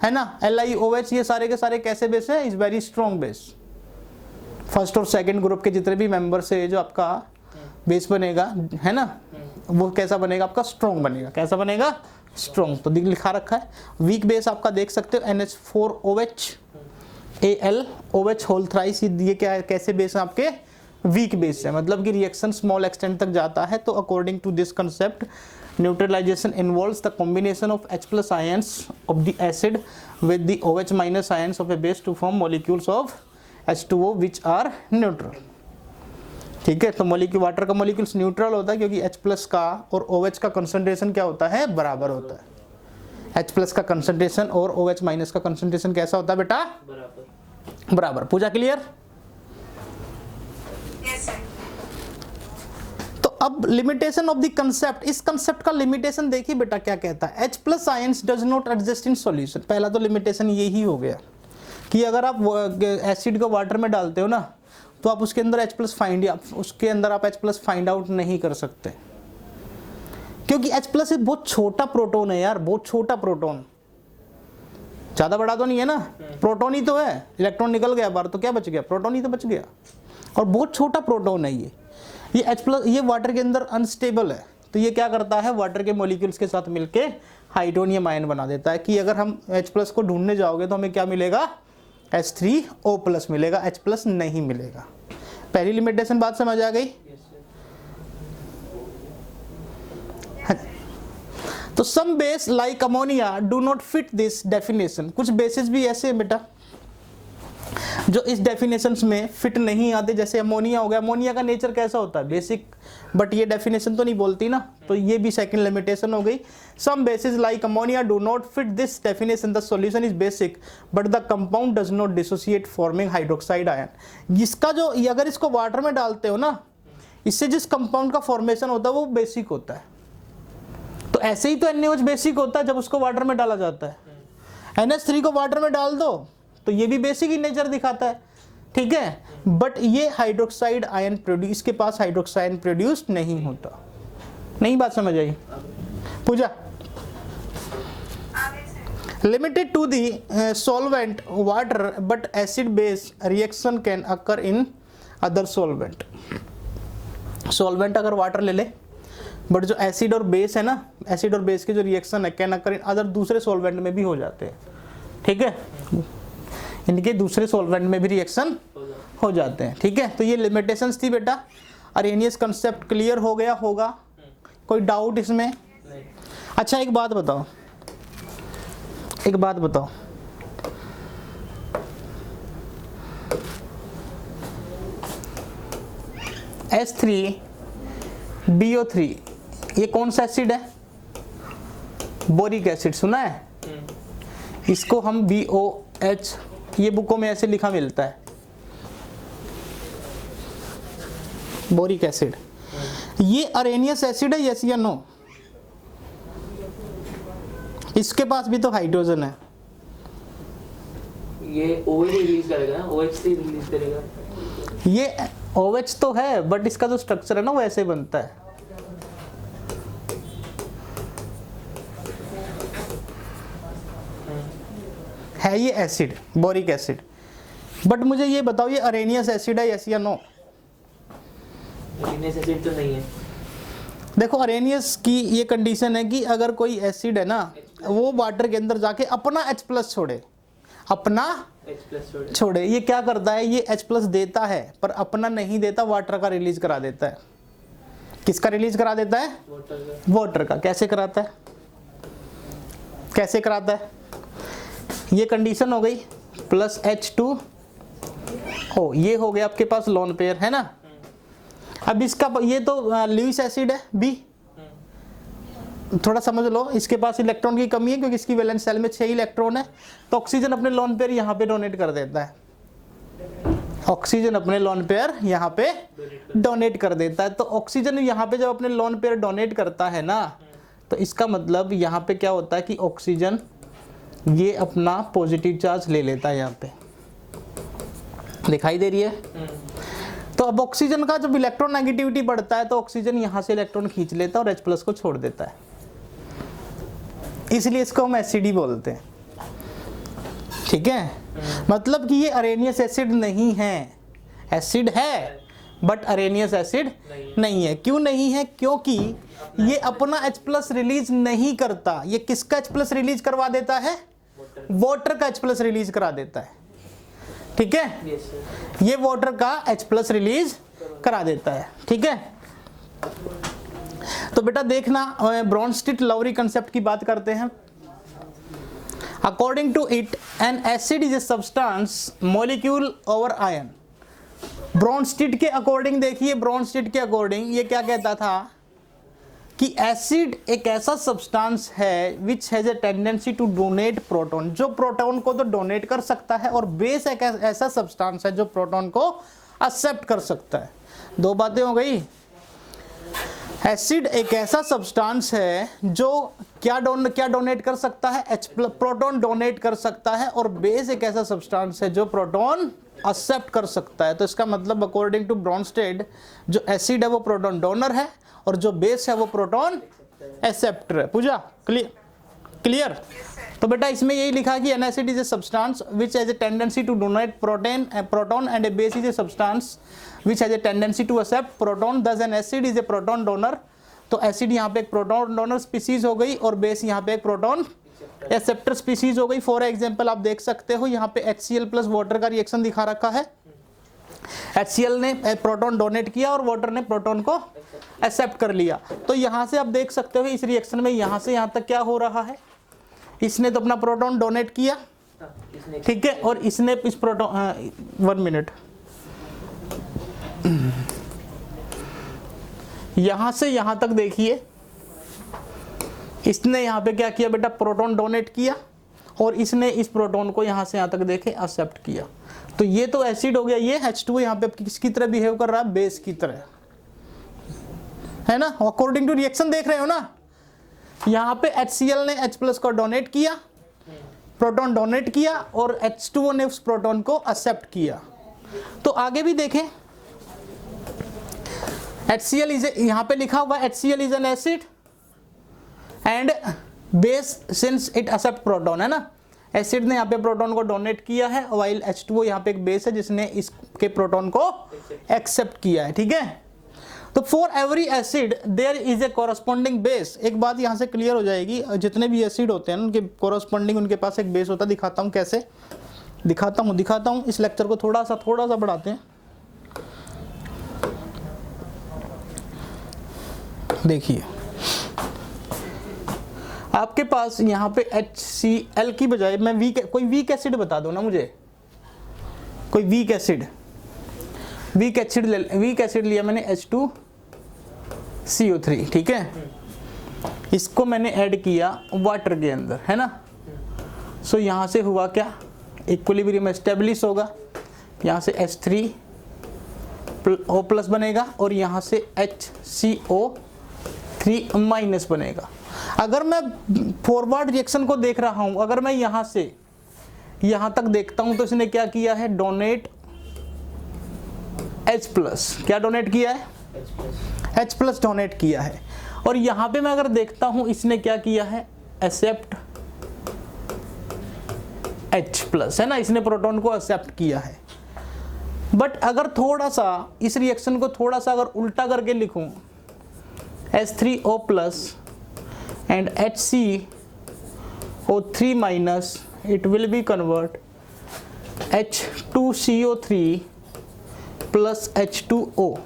है ना, LiOH, ये सारे के सारे कैसे बेस है? Is very strong base. First और सेकंड ग्रुप के जितने भी मेंबर से जो आपका बेस बनेगा, है ना, वो कैसा बनेगा? आपका स्ट्रॉन्ग बनेगा। कैसा बनेगा? स्ट्रॉन्ग। तो लिखा रखा है। वीक बेस आपका देख सकते हो NH4OH, AlOH होल थ्राइस, ये क्या है? कैसे बेस है आपके? वीक बेस है, मतलब कि रिएक्शन स्मॉल एक्सटेंट तक जाता है। तो according to this concept, neutralization involves the combination of H+ ions of the acid with the OH- ions of a base to form molecules of H2O which are neutral. ठीक है, तो molecule, water का molecules neutral होता है क्योंकि H+ का और OH का कंसंट्रेशन क्या होता है? बराबर होता है। H+ का कंसंट्रेशन और OH- का कंसंट्रेशन कैसा होता है बेटा? बराबर। पूजा क्लियर? तो अब लिमिटेशन ऑफ द कंसेप्ट, इस कंसेप्ट का लिमिटेशन देखिए बेटा क्या कहता है? H+ ions does not adjust in solution. पहला तो लिमिटेशन यही हो गया कि अगर आप एसिड को वाटर में डालते हो ना, तो आप उसके अंदर H+ फाइंड आउट नहीं कर सकते, क्योंकि H+ बहुत छोटा प्रोटॉन है यार, बहुत छोटा प्रोटॉन, ज्यादा बड़ा तो नहीं है ना, प्रोटॉन ही तो है। इलेक्ट्रॉन निकल गया बाहर तो क्या बच गया? प्रोटॉन ही तो बच गया, और बहुत छोटा प्रोटॉन है ये H+, ये वाटर के अंदर अनस्टेबल है। तो ये क्या करता है? वाटर के मॉलिक्यूल्स के साथ मिलके हाइड्रोनियम आयन बना देता है कि अगर हम H+ को ढूंढने जाओगे तो हमें क्या मिलेगा? H3O+ मिलेगा, H+ नहीं मिलेगा। पहली लिमिटेशन बात समझ आ गई? तो some base like ammonia do not fit this definition. कुछ बेसिस भी ऐसे हैं बेटा जो इस डेफिनेशन में फिट नहीं आते। जैसे अमोनिया हो गया, अमोनिया का नेचर कैसा होता है? बेसिक, बट ये डेफिनेशन तो नहीं बोलती ना, तो ये भी सेकंड लिमिटेशन हो गई। Some bases like ammonia do not fit this definition, the solution is basic but the compound does not dissociate forming hydroxide ion. जिसका जो, अगर इसको वाटर में डालते हो ना, इससे जिस कंपाउंड का फॉर्मेशन होता है वो बेसिक होता है। तो ऐसे ही तो NaOH बेसिक होता है जब उसको वाटर में डाला जाता है। NH3 को वाटर में डाल दो तो ये भी बेसिक ही नेचर दिखाता है, ठीक है, बट ये हाइड्रोक्साइड आयन प्रोड्यूस, इसके पास हाइड्रोक्साइड प्रोड्यूस नहीं होता। नहीं बात समझ आई? Pooja, limited to the solvent water but acid base reaction can occur in other solvent. Solvent अगर वाटर ले ले, बट जो एसिड और बेस है ना, एसिड और बेस के जो रिएक्शन है कैन अकर इन अदर दूसरे सॉल्वेंट में भी हो जाते हैं, ठीक है, इनके दूसरे सॉल्वेंट में भी रिएक्शन हो जाते हैं, ठीक है। तो ये लिमिटेशंस थी बेटा। अरेनियस कंसेप्ट क्लियर हो गया होगा, कोई डाउट इसमें? अच्छा एक बात बताओ, H3BO3 ये कौन सा एसिड है? बोरिक एसिड, सुना है? इसको हम BOH, ये बुकों में ऐसे लिखा मिलता है, बोरिक एसिड। ये अरेनियस एसिड है, यस या नो? इसके पास भी तो हाइड्रोजन है। ये OH रिलीज करेगा ना, OH रिलीज करेगा। ये OH तो है, बट इसका जो स्ट्रक्चर है ना वो ऐसे बनता है। ये एसिड, बोरिक एसिड। बट मुझे ये बताओ, ये अरेनियस एसिड है, यस या नो? अरेनियस एसिड तो नहीं है। देखो अरेनियस की ये कंडीशन है कि अगर कोई एसिड है ना, वो वाटर के अंदर जाके अपना H+ छोड़े, अपना H+ छोड़े, ये क्या करता है? ये H+ देता है पर अपना नहीं देता, वाटर का रिलीज करा देता है। किसका रिलीज करा देता है? वाटर का। कैसे कराता है? कैसे कराता है? ये कंडीशन हो गई प्लस H2O, ये हो गया आपके पास लोन पेयर, है ना। अब इसका ये तो लुईस एसिड है B, थोड़ा समझ लो, इसके पास इलेक्ट्रॉन की कमी है क्योंकि इसकी वैलेंस शेल में 6 इलेक्ट्रॉन है, तो ऑक्सीजन अपने लोन पेयर यहाँ पे डोनेट कर देता है, ऑक्सीजन अपने लोन पेयर यहाँ पे डोनेट कर देता है। तो ऑक्सीजन यहाँ पे जब अपने लोन पेयर डोनेट करता है ना, तो इसका मतलब यहाँ पे क्या होता है कि ऑक्सीजन ये अपना पॉजिटिव चार्ज ले लेता है, यहाँ पे दिखाई दे रही है। तो अब ऑक्सीजन का जब इलेक्ट्रॉन नेगेटिविटी बढ़ता है तो ऑक्सीजन यहाँ से इलेक्ट्रॉन खींच लेता है और H+ को छोड़ देता है, इसलिए इसको हम एसिड बोलते हैं, ठीक है। मतलब कि ये अरेनियस एसिड नहीं है, एसिड है बट अरेनियस एसिड नहीं है। क्यों नहीं है? क्योंकि ये अपना H+ रिलीज नहीं करता। ये किसका H+ रिलीज करवा देता है? वाटर का H+ रिलीज करा देता है, ठीक है। ये वाटर का H+ रिलीज करा देता है, ठीक है। तो बेटा देखना, ब्रॉन्स्टिट-लाउरी कंसेप्ट की बात करते हैं। According to it an acid is a substance molecule over ion. Bronsted के अकॉर्डिंग देखिए, ब्रॉन्स्टिट के अकॉर्डिंग ये क्या कहता था कि एसिड एक ऐसा सब्सटेंस है which has a tendency to donate proton, जो प्रोटॉन को तो डोनेट कर सकता है, और बेस एक ऐसा सब्सटेंस है जो प्रोटॉन को एक्सेप्ट कर सकता है। दो बातें हो गई। एसिड एक ऐसा सब्सटेंस है जो क्या डोनेट कर सकता है? प्रोटॉन डोनेट कर सकता है, और बेस एक ऐसा सब्सटेंस है जो प्रोटॉन एक्सेप्ट कर सकता है। तो इसका मतलब अकॉर्डिंग टू ब्रॉन्स्टेड जो एसिड है वो प्रोटॉन डोनर है और जो बेस है वो प्रोटॉन एक्सेप्टर है। पूजा क्लियर? तो बेटा इसमें यही लिखा कि an acid is a substance which has a tendency to donate proton and a base is a substance which has a tendency to accept proton, thus an acid is a proton donor. तो acid यहाँ पे एक proton donor species हो गई और base यहाँ पे एक प्रोटॉन एक्सेप्टर स्पीसीज हो गई। फॉर एग्जांपल आप देख सकते हो यहाँ पे HCl प्लस वाटर का रिएक्शन दिखा रखा है। HCl ने प्रोटॉन डोनेट किया और वाटर ने प्रोटॉन को एक्सेप्ट कर लिया। तो यहाँ से आप देख सकते हो इस रिएक्शन में यहाँ से यहाँ तक क्या हो रहा है, इसने तो अपना प्रोटॉन डोनेट किया, ठीक है, और इसने इस प्रोटॉन 1 मिनट, यहां से यहां तक देखिए, इसने यहां पे क्या किया बेटा? प्रोटॉन डोनेट किया, और इसने इस प्रोटॉन को यहां से यहां तक देखे एक्सेप्ट किया। तो ये तो एसिड हो गया। ये H2 यहां पे किसकी तरह बिहेव कर रहा है? बेस की तरह, है ना। अकॉर्डिंग टू रिएक्शन देख रहे हो ना, यहां पे HCl ने H+ को डोनेट किया, प्रोटॉन डोनेट किया, और H2O ने उस प्रोटॉन को एक्सेप्ट किया। तो आगे भी देखें, HCl इज यहाँ पे लिखा हुआ HCl is an acid and base since it accept proton, है ना। एसिड ने यहाँ पे प्रोटॉन को डोनेट किया है, वाइल H2O यहाँ पे एक बेस है जिसने इसके प्रोटॉन को एक्सेप्ट किया है, ठीक है। तो for every acid there is a corresponding base. एक बात यहाँ से क्लियर हो जाएगी, जितने भी एसिड होते हैं उनके कॉरस्पॉन्डिंग उनके पास एक बेस होता है। दिखाता हूँ कैसे, दिखाता हूँ। इस लेक्चर को थोड़ा सा बढ़ाते हैं। देखिए आपके पास यहाँ पे HCl की बजाय मैं कोई वीक एसिड बता दो ना मुझे, कोई वीक एसिड लिया मैंने H2CO3, ठीक है। इसको मैंने ऐड किया वाटर के अंदर, है ना। सो यहाँ से हुआ क्या, इक्विलिब्रियम एस्टेब्लिश होगा। यहाँ से H3O प्लस बनेगा और यहाँ से HCO3 माइनस बनेगा। अगर मैं फॉरवर्ड रिएक्शन को देख रहा हूँ, अगर मैं यहाँ से यहाँ तक देखता हूँ तो इसने क्या किया है, डोनेट H प्लस, क्या डोनेट किया है, H प्लस डोनेट किया है। और यहाँ पे मैं अगर देखता हूँ इसने क्या किया है, एक्सेप्ट H प्लस, है ना, इसने प्रोटॉन को एक्सेप्ट किया है। बट अगर थोड़ा सा इस रिएक्शन को थोड़ा सा अगर उल्टा करके लिखूं, H3O plus and HCO3 minus, it will be convert H2CO3 plus H2O।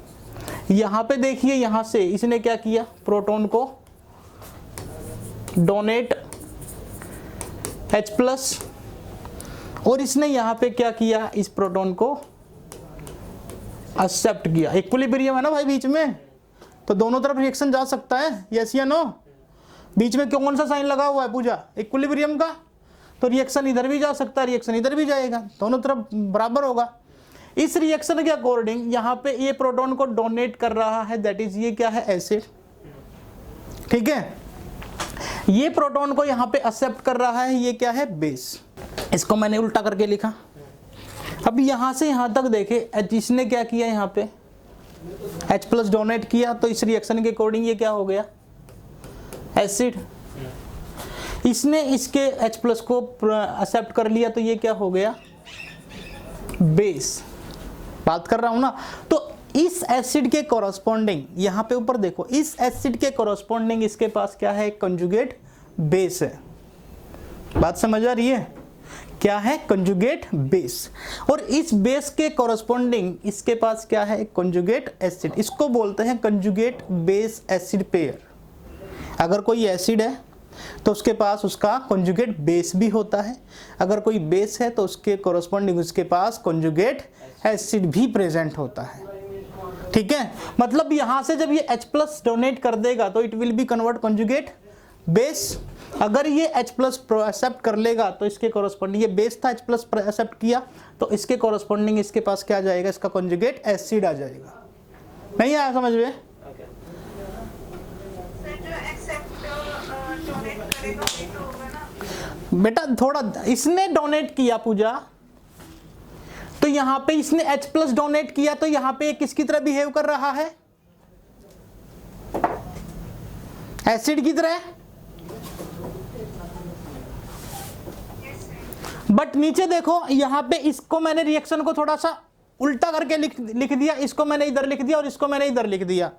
यहाँ पे देखिए, यहाँ से इसने क्या किया, प्रोटॉन को डोनेट H प्लस और इसने यहाँ पे क्या किया, इस प्रोटॉन को एक्सेप्ट किया। इक्विलिब्रियम है ना भाई बीच में, तो दोनों तरफ रिएक्शन जा सकता है, यस या नो। बीच में कौन सा साइन लगा हुआ है पूजा, इक्विलिब्रियम का, तो रिएक्शन इधर भी जा सकता है, रिएक्शन इधर भी जाएगा, दोनों तरफ बराबर होगा। इस रिएक्शन के अकॉर्डिंग यहाँ पे ये प्रोटॉन को डोनेट कर रहा है, दैट इज ये क्या है, एसिड, ठीक है। ये प्रोटॉन को यहाँ पे एक्सेप्ट कर रहा है, ये क्या है, बेस। इसको मैंने उल्टा करके लिखा। अब यहाँ से यहाँ तक देखे, इसने क्या किया, यहाँ पे H प्लस डोनेट किया, तो इस रिएक्शन के अकॉर्डिंग ये क्या हो गया, एसिड। इसने इसके H प्लस को एक्सेप्ट कर लिया, तो ये क्या हो गया, बेस। बात कर रहा हूं ना। तो इस एसिड के कॉरस्पॉन्डिंग, यहाँ पे ऊपर देखो, इस एसिड के कॉरस्पॉन्डिंग इसके पास क्या है, कंजुगेट बेस है। बात समझ आ रही है, क्या है, कंजुगेट बेस। और इस बेस के कॉरस्पॉन्डिंग इसके पास क्या है, कंजुगेट एसिड। इसको बोलते हैं कंजुगेट बेस एसिड पेयर। अगर कोई एसिड है तो उसके पास उसका कंजुगेट बेस भी होता है, अगर कोई बेस है तो उसके कॉरस्पॉन्डिंग उसके पास कंजुगेट एसिड भी प्रेजेंट होता है, ठीक है। मतलब यहां से जब ये H प्लस डोनेट कर देगा तो it will be convert conjugate base. अगर ये H प्लस एक्सेप्ट कर लेगा तो इसके कॉरस्पॉन्डिंग, ये बेस था, H प्लस एक्सेप्ट किया तो इसके कॉरस्पॉन्डिंग इसके पास क्या जाएगा, इसका कंजुगेट एसिड आ जाएगा। नहीं आया समझ में? बेटा थोड़ा, इसने डोनेट किया पूजा, तो यहां पे इसने H प्लस डोनेट किया, तो यहां पे किसकी तरह बिहेव कर रहा है, एसिड की तरह। बट नीचे देखो, यहां पे इसको मैंने रिएक्शन को थोड़ा सा उल्टा करके लिख दिया, इसको मैंने इधर लिख दिया और इसको मैंने इधर लिख दिया।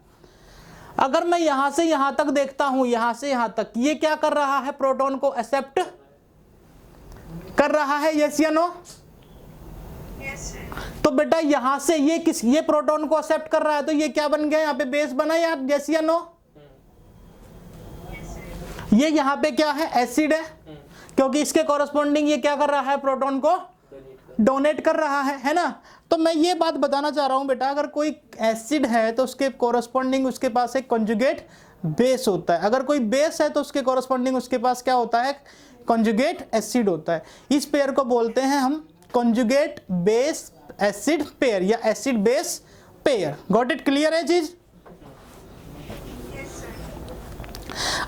अगर मैं यहां से यहां तक देखता हूं, यहां से यहां तक, ये क्या कर रहा है, प्रोटॉन को एक्सेप्ट कर रहा है, यस या नो? तो बेटा यहां से ये प्रोटॉन को एक्सेप्ट कर रहा है, तो ये क्या बन गया, यहाँ पे बेस बना यार, यस या नो? ये यहाँ पे क्या है, एसिड है, क्योंकि इसके कॉरस्पॉन्डिंग ये क्या कर रहा है, प्रोटॉन को डोनेट कर रहा है ना। तो मैं ये बात बताना चाह रहा हूं बेटा, अगर कोई एसिड है तो उसके कॉरस्पॉन्डिंग उसके पास एक कंजुगेट बेस होता है, अगर कोई बेस है तो उसके कॉरस्पॉन्डिंग उसके पास क्या होता है, कंजुगेट एसिड होता है। इस पेयर को बोलते हैं हम कंजुगेट बेस एसिड पेयर या acid base pair. Got it, clear है चीज?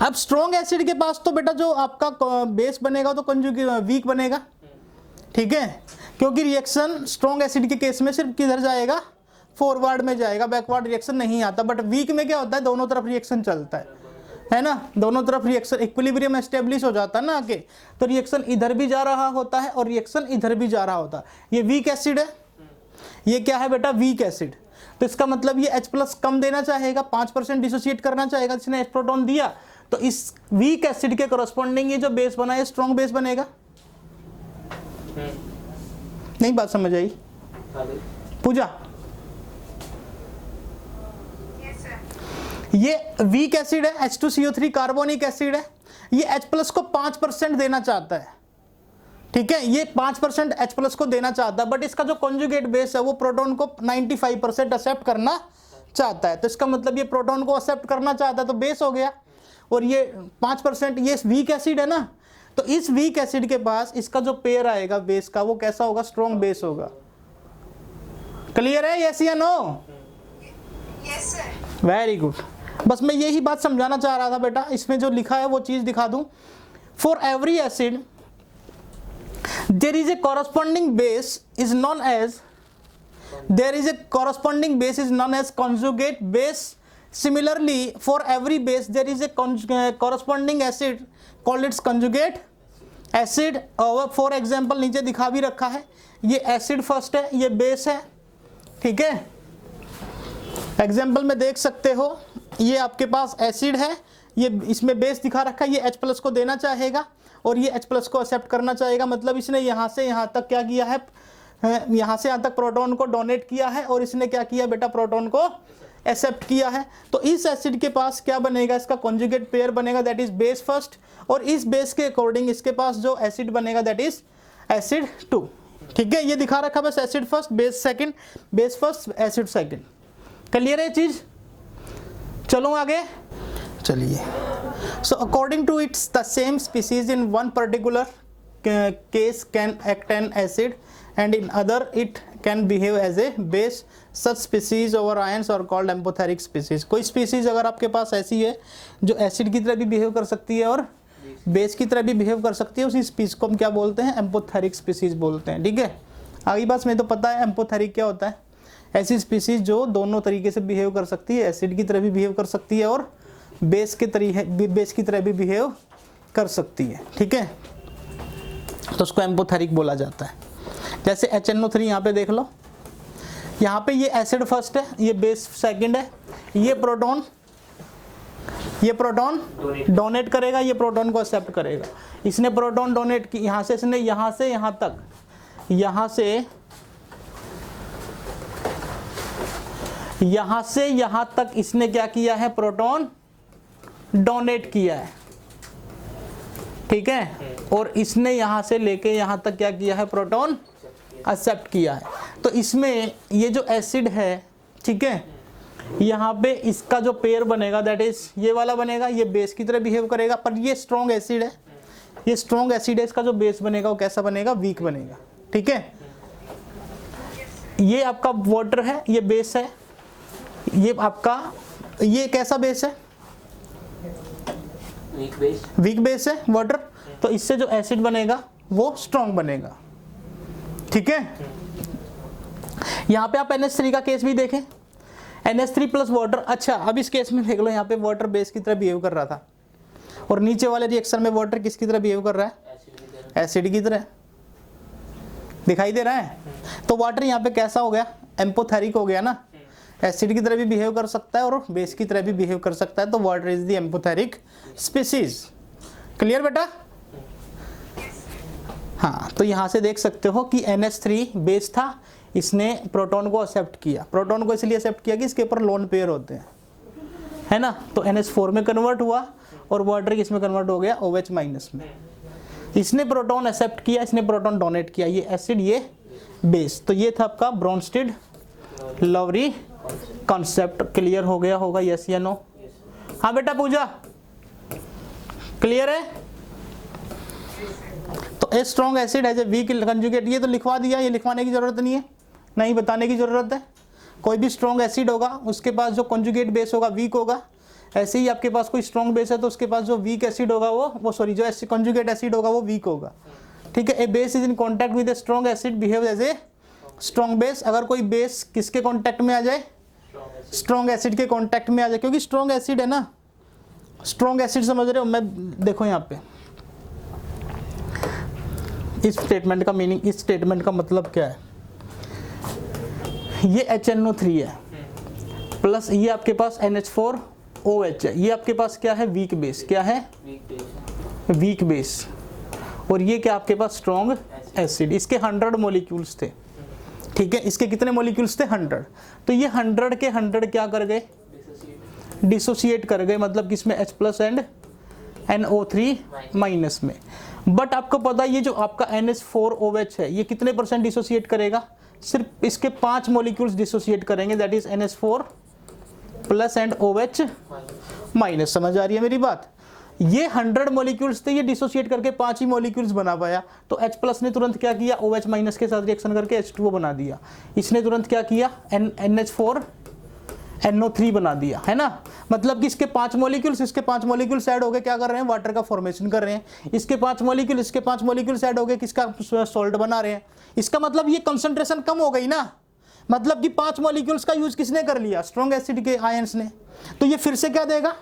अब स्ट्रॉन्ग एसिड के पास तो बेटा जो आपका बेस बनेगा तो कंजुगेट वीक बनेगा, ठीक है, क्योंकि रिएक्शन स्ट्रॉन्ग एसिड के केस में सिर्फ किधर जाएगा, फॉरवर्ड में जाएगा, बैकवर्ड रिएक्शन नहीं आता। बट वीक में क्या होता है, दोनों तरफ रिएक्शन चलता है ना, दोनों तरफ रिएक्शन, इक्विलिब्रियम एस्टेब्लिश हो जाता है ना आगे, तो रिएक्शन इधर भी जा रहा होता है और रिएक्शन इधर भी जा रहा होता है। ये वीक एसिड है, ये क्या है बेटा, वीक एसिड। तो इसका मतलब ये H प्लस कम देना चाहेगा, 5% डिसोसिएट करना चाहेगा, जिसने H प्रोटॉन दिया, तो इस वीक एसिड के करस्पॉन्डिंग ये जो बेस बना है स्ट्रॉन्ग बेस बनेगा। नहीं बात समझ आई पूजा? ये वीक एसिड है, H2CO3 कार्बोनिक एसिड है, ये H प्लस को 5% देना चाहता है, ठीक है, ये 5% H प्लस को देना चाहता है, बट इसका जो कॉन्जुगेट बेस है वो प्रोटॉन को 95% एक्सेप्ट करना चाहता है। तो इसका मतलब ये प्रोटॉन को एक्सेप्ट करना चाहता है तो बेस हो गया, और ये 5% ये वीक एसिड है ना, तो इस वीक एसिड के पास इसका जो पेयर आएगा बेस का वो कैसा होगा? स्ट्रॉन्ग बेस होगा। क्लियर है? यस या no? Yes sir. Very good. बस मैं यही बात समझाना चाह रहा था बेटा, इसमें जो लिखा है वो चीज दिखा दूं। For every acid there is a corresponding base is known as conjugate base. Similarly, for every base there is a corresponding acid called its conjugate acid. और for example नीचे दिखा भी रखा है, ये acid फर्स्ट है, ये बेस है, ठीक है। एग्जाम्पल में देख सकते हो, ये आपके पास एसिड है, ये इसमें बेस दिखा रखा है, ये H प्लस को देना चाहेगा और ये H प्लस को एक्सेप्ट करना चाहेगा। मतलब इसने यहाँ से यहाँ तक क्या किया है, यहाँ से यहाँ तक प्रोटॉन को डोनेट किया है, और इसने क्या किया बेटा? प्रोटॉन को एक्सेप्ट किया है। तो इस एसिड के पास क्या बनेगा? इसका कॉन्जुगेट पेयर बनेगा, दैट इज बेस फर्स्ट, और इस बेस के अकॉर्डिंग इसके पास जो एसिड बनेगा दैट इज एसिड 2, ठीक है। ये दिखा रखा बस acid first, base second, base first, acid second. Clear है चीज? चलो आगे चलिए। So according to its the same species in one particular case can act an acid and in other it can behave as a base. Such species over ions are called amphoteric species. कोई species अगर आपके पास ऐसी है जो acid की तरह भी behave कर सकती है और बेस की तरह भी बिहेव कर सकती है, उसी स्पीसीज को हम क्या बोलते हैं? एम्पोथेरिक स्पीसीज बोलते हैं, ठीक है। आगे बात में तो पता है एम्पोथेरिक क्या होता है? ऐसी स्पीसीज जो दोनों तरीके से बिहेव कर सकती है, एसिड की तरह भी बिहेव कर सकती है और बेस की तरह भी बिहेव कर सकती है, ठीक है। तो उसको एम्पोथेरिक बोला जाता है। जैसे HNO3 यहाँ पे देख लो, यहाँ पे ये एसिड फर्स्ट है, ये बेस सेकंड है, ये प्रोटॉन डोनेट करेगा, ये प्रोटॉन को एक्सेप्ट करेगा। इसने प्रोटॉन डोनेट की, यहाँ से इसने यहाँ से यहाँ तक, यहाँ से यहाँ तक इसने क्या किया है? प्रोटॉन डोनेट किया है, ठीक है, और इसने यहां से लेके यहां तक क्या किया है? प्रोटॉन एक्सेप्ट किया है। तो इसमें ये जो एसिड है, ठीक है, यहाँ पे इसका जो पेयर बनेगा दैट इज ये वाला बनेगा, ये बेस की तरह बिहेव करेगा, पर ये स्ट्रॉन्ग एसिड है, ये स्ट्रॉन्ग एसिड है, इसका जो बेस बनेगा वो कैसा बनेगा? वीक बनेगा, ठीक है। ये आपका वाटर है, ये बेस है, ये आपका ये कैसा बेस है? वीक बेस है वाटर, तो इससे जो एसिड बनेगा वो स्ट्रॉन्ग बनेगा, ठीक है। यहाँ पे आप NH3 का केस भी देखें, NH3 प्लस वाटर। अच्छा, अब इस केस में देख लो, यहाँ पे वाटर बेस की तरह बिहेव कर रहा था और नीचे वाले रिएक्शन में वाटर किसकी तरह बिहेव कर रहा है? एसिड की तरह। दिखाई दे रहा है? तो वाटर यहाँ पे कैसा हो गया? एम्पोथेरिक हो गया ना, एसिड की तरह भी बिहेव कर सकता है और बेस की तरह भी बिहेव कर सकता है। तो water is the amphoteric species. Clear बेटा? हाँ, तो यहाँ से देख सकते हो कि NH3 बेस था, इसने प्रोटॉन को एक्सेप्ट किया। प्रोटॉन को इसलिए एक्सेप्ट किया कि इसके ऊपर लोन पेयर होते हैं, है ना। तो NH4 में कन्वर्ट हुआ और वाटर किसमें कन्वर्ट हो गया? OH माइनस में। इसने प्रोटॉन एक्सेप्ट किया, इसने प्रोटॉन डोनेट किया, ये एसिड ये बेस। तो ये था आपका ब्रोंस्टेड लवरी कॉन्सेप्ट। क्लियर हो गया होगा? यस या नो? हाँ बेटा पूजा, क्लियर है? तो ए स्ट्रॉन्ग एसिड है, वीक कंजुगेट, ये तो लिखवा दिया, ये लिखवाने की जरूरत नहीं है, नहीं बताने की जरूरत है। कोई भी स्ट्रॉन्ग एसिड होगा उसके पास जो कंजुगेट बेस होगा वीक होगा। ऐसे ही आपके पास कोई स्ट्रॉन्ग बेस है तो उसके पास जो वीक एसिड होगा वो सॉरी जो कंजुगेट एसिड होगा वो वीक होगा, ठीक है। A base is in contact with a strong acid behave as a strong base. अगर कोई बेस किसके कॉन्टैक्ट में आ जाए? स्ट्रॉन्ग एसिड के कॉन्टैक्ट में आ जाए, क्योंकि स्ट्रॉन्ग एसिड है ना, स्ट्रॉन्ग एसिड समझ रहे हो। मैं देखो यहाँ पे इस स्टेटमेंट का मीनिंग, इस स्टेटमेंट का मतलब क्या है? ये HNO3 है, प्लस ये आपके पास NH4OH है, ये आपके पास क्या है, वीक बेस, क्या है, वीक बेस, और ये क्या आपके पास स्ट्रॉन्ग एसिड। इसके 100 मॉलिक्यूल्स थे, ठीक है, इसके कितने मॉलिक्यूल्स थे, 100। तो ये 100 के 100 क्या कर गए, डिसोसिएट कर गए, मतलब किसमें, H+ एंड NO3- में। बट आपको पता है ये जो आपका NH4OH है ये कितने % डिसोसिएट करेगा, सिर्फ इसके 5 मॉलिक्यूल्स डिसोसिएट करेंगे, that is NH4+ and OH-। समझ आ रही है मेरी बात। ये 100 मॉलिक्यूल्स थे, ये डिसोसिएट करके 5 ही मॉलिक्यूल्स बना पाया। तो H+ ने तुरंत क्या किया, OH- के साथ रिएक्शन करके H2O बना दिया। इसने तुरंत क्या किया, NH4NO3 बना दिया, है ना। मतलब कि इसके 5 मॉलिक्यूल्स, इसके 5 मॉलिक्यूल्स ऐड हो गए, क्या कर रहे हैं, वाटर का फॉर्मेशन कर रहे हैं। इसके 5 मॉलिक्यूल, इसके 5 मॉलिक्यूल्स ऐड हो गए, किसका, सॉल्ट बना रहे हैं। इसका मतलब ये कंसंट्रेशन कम हो गई ना, मतलब कि 5 मॉलिक्यूल्स का यूज किसने कर लिया, स्ट्रॉन्ग एसिड के आयंस ने। तो ये फिर से क्या देगा,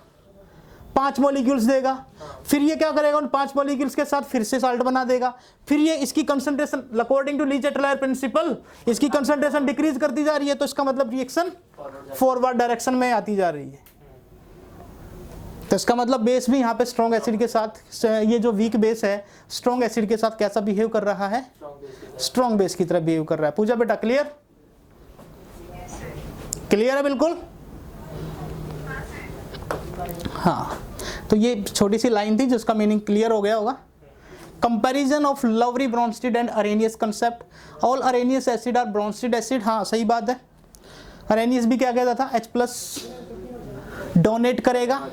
5 मॉलिक्यूल्स देगा। फिर ये क्या करेगा, उन 5 मॉलिक्यूल्स के साथ फिर से साल्ट बना देगा। फिर ये इसकी कंसंट्रेशन अकॉर्डिंग टू लीच-एटलर प्रिंसिपल इसकी कंसंट्रेशन डिक्रीज करती जा रही है। तो इसका मतलब रिएक्शन फॉरवर्ड डायरेक्शन में आती जा रही है। तो इसका मतलब बेस भी यहाँ पे स्ट्रॉन्ग एसिड के साथ, ये जो वीक बेस है स्ट्रॉन्ग एसिड के साथ कैसा बिहेव कर रहा है, स्ट्रॉन्ग बेस की तरह बिहेव कर रहा है। पूजा बेटा क्लियर, क्लियर है बिल्कुल। हाँ, तो ये छोटी सी लाइन थी जिसका मीनिंग क्लियर हो गया होगा। Comparison of Lowry, Bronsted and Arrhenius concept. All Arrhenius acid are Bronsted acid. हाँ सही बात है, अरेनियस भी क्या कहता था, H+ डोनेट करेगा।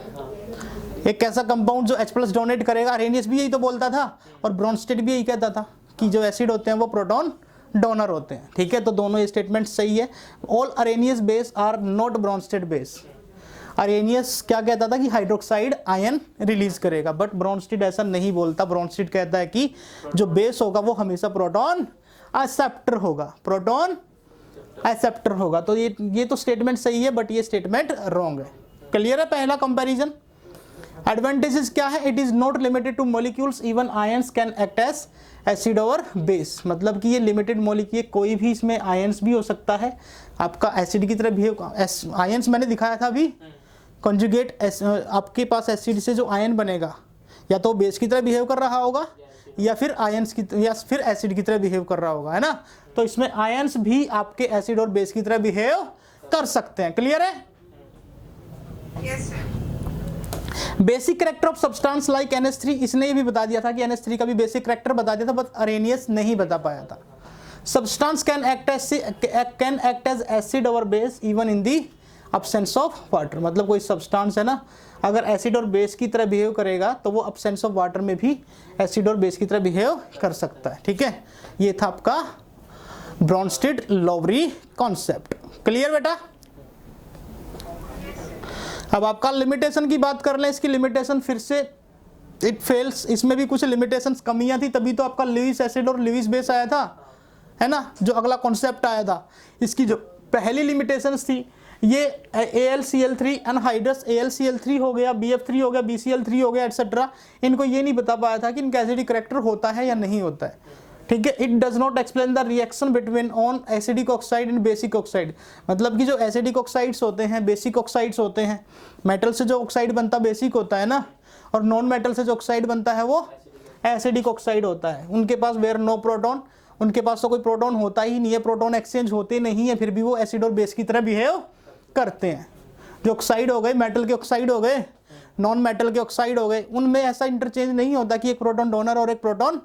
एक ऐसा कंपाउंड जो H+ डोनेट करेगा, अरेनियस भी यही तो बोलता था, और ब्रोंस्टेड भी यही कहता था कि जो एसिड होते हैं वो प्रोटॉन डोनर होते हैं, ठीक है। तो दोनों ये स्टेटमेंट सही है। All Arrhenius base are not Bronsted base. Arrhenius क्या कहता था कि हाइड्रोक्साइड आयन रिलीज करेगा, बट ब्रोंस्टेड ऐसा नहीं बोलता। ब्रोंस्टेड कहता है कि जो बेस होगा वो हमेशा प्रोटॉन एक्सेप्टर होगा, प्रोटॉन एक्सेप्टर होगा। तो ये तो स्टेटमेंट सही है, बट ये स्टेटमेंट रॉन्ग है। क्लियर है पहला कंपैरिजन। एडवांटेजेस क्या है, it is not limited to molecules, even ions can act as acid और बेस। मतलब कि ये लिमिटेड मॉलिक्यूल, कोई भी इसमें आयंस भी हो सकता है, आपका एसिड की तरह बिहेव। आयंस मैंने दिखाया था अभी, कॉन्जुगेट आपके पास एसिड से जो आयन बनेगा या तो बेस की तरह बिहेव कर रहा होगा या फिर आयंस की, या फिर एसिड की तरह बिहेव कर रहा होगा, है ना। तो इसमें आयंस भी आपके एसिड और बेस की तरह बिहेव कर सकते हैं। क्लियर है। Yes, sir. Basic character of substance like NH3, इसने ये भी बता दिया था कि NH3 का भी बेसिक कैरेक्टर बता दिया था, बट अरेनियस नहीं बता पाया था। Substance can act as acid और base even in the absence of water. मतलब कोई सब्सटेंस है ना, अगर एसिड और बेस की तरह बिहेव करेगा तो वो अब्सेंस ऑफ वाटर में भी एसिड और बेस की तरह बिहेव कर सकता है, ठीक है। ये था आपका ब्रोंस्टेड लवरी कॉन्सेप्ट। क्लियर बेटा। अब आपका लिमिटेशन की बात कर लें, इसकी लिमिटेशन फिर से इट फेल्स। इसमें भी कुछ लिमिटेशंस, कमियां थी, तभी तो आपका लुईस एसिड और लुईस बेस आया था, है ना, जो अगला कॉन्सेप्ट आया था। इसकी जो पहली लिमिटेशंस थी, ये AlCl3 अनहाइड्रस AlCl3 हो गया, BF3 हो गया, BCl3 हो गया, एटसेट्रा। इनको ये नहीं बता पाया था कि इनका एसिडिक करैक्टर होता है या नहीं होता है, ठीक है। It does not explain the reaction between on acidic oxide and basic oxide. मतलब कि जो एसिडिक ऑक्साइड्स होते हैं, बेसिक ऑक्साइड्स होते हैं, मेटल से जो ऑक्साइड बनता बेसिक होता है ना, और नॉन मेटल से जो ऑक्साइड बनता है वो एसिडिक ऑक्साइड होता है। उनके पास वेयर नो प्रोटॉन, उनके पास तो कोई प्रोटॉन होता ही नहीं है, प्रोटॉन एक्सचेंज होते नहीं है, फिर भी वो एसिड और बेस की तरह बिहेव करते हैं। जो ऑक्साइड हो गए, मेटल के ऑक्साइड हो गए, नॉन मेटल के ऑक्साइड हो गए, उनमें ऐसा इंटरचेंज नहीं होता कि एक प्रोटॉन डोनर और एक प्रोटॉन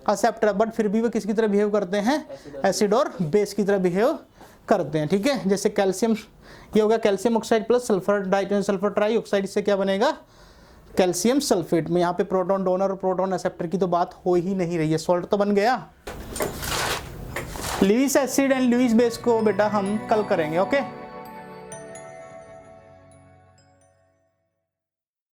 एक्सेप्टर, बट फिर भी वो किसकी तरह बिहेव करते हैं, एसिड और बेस की तरह बिहेव करते हैं, ठीक है। जैसे कैल्शियम, ये हो गया calcium oxide plus sulphur try oxide, इससे क्या बनेगा, कैल्शियम सल्फेट। में यहाँ पे प्रोटॉन डोनर और प्रोटॉन एक्सेप्टर की तो बात हो ही नहीं रही है, सॉल्ट तो बन गया। Lewis acid and Lewis base को बेटा हम कल करेंगे, ओके।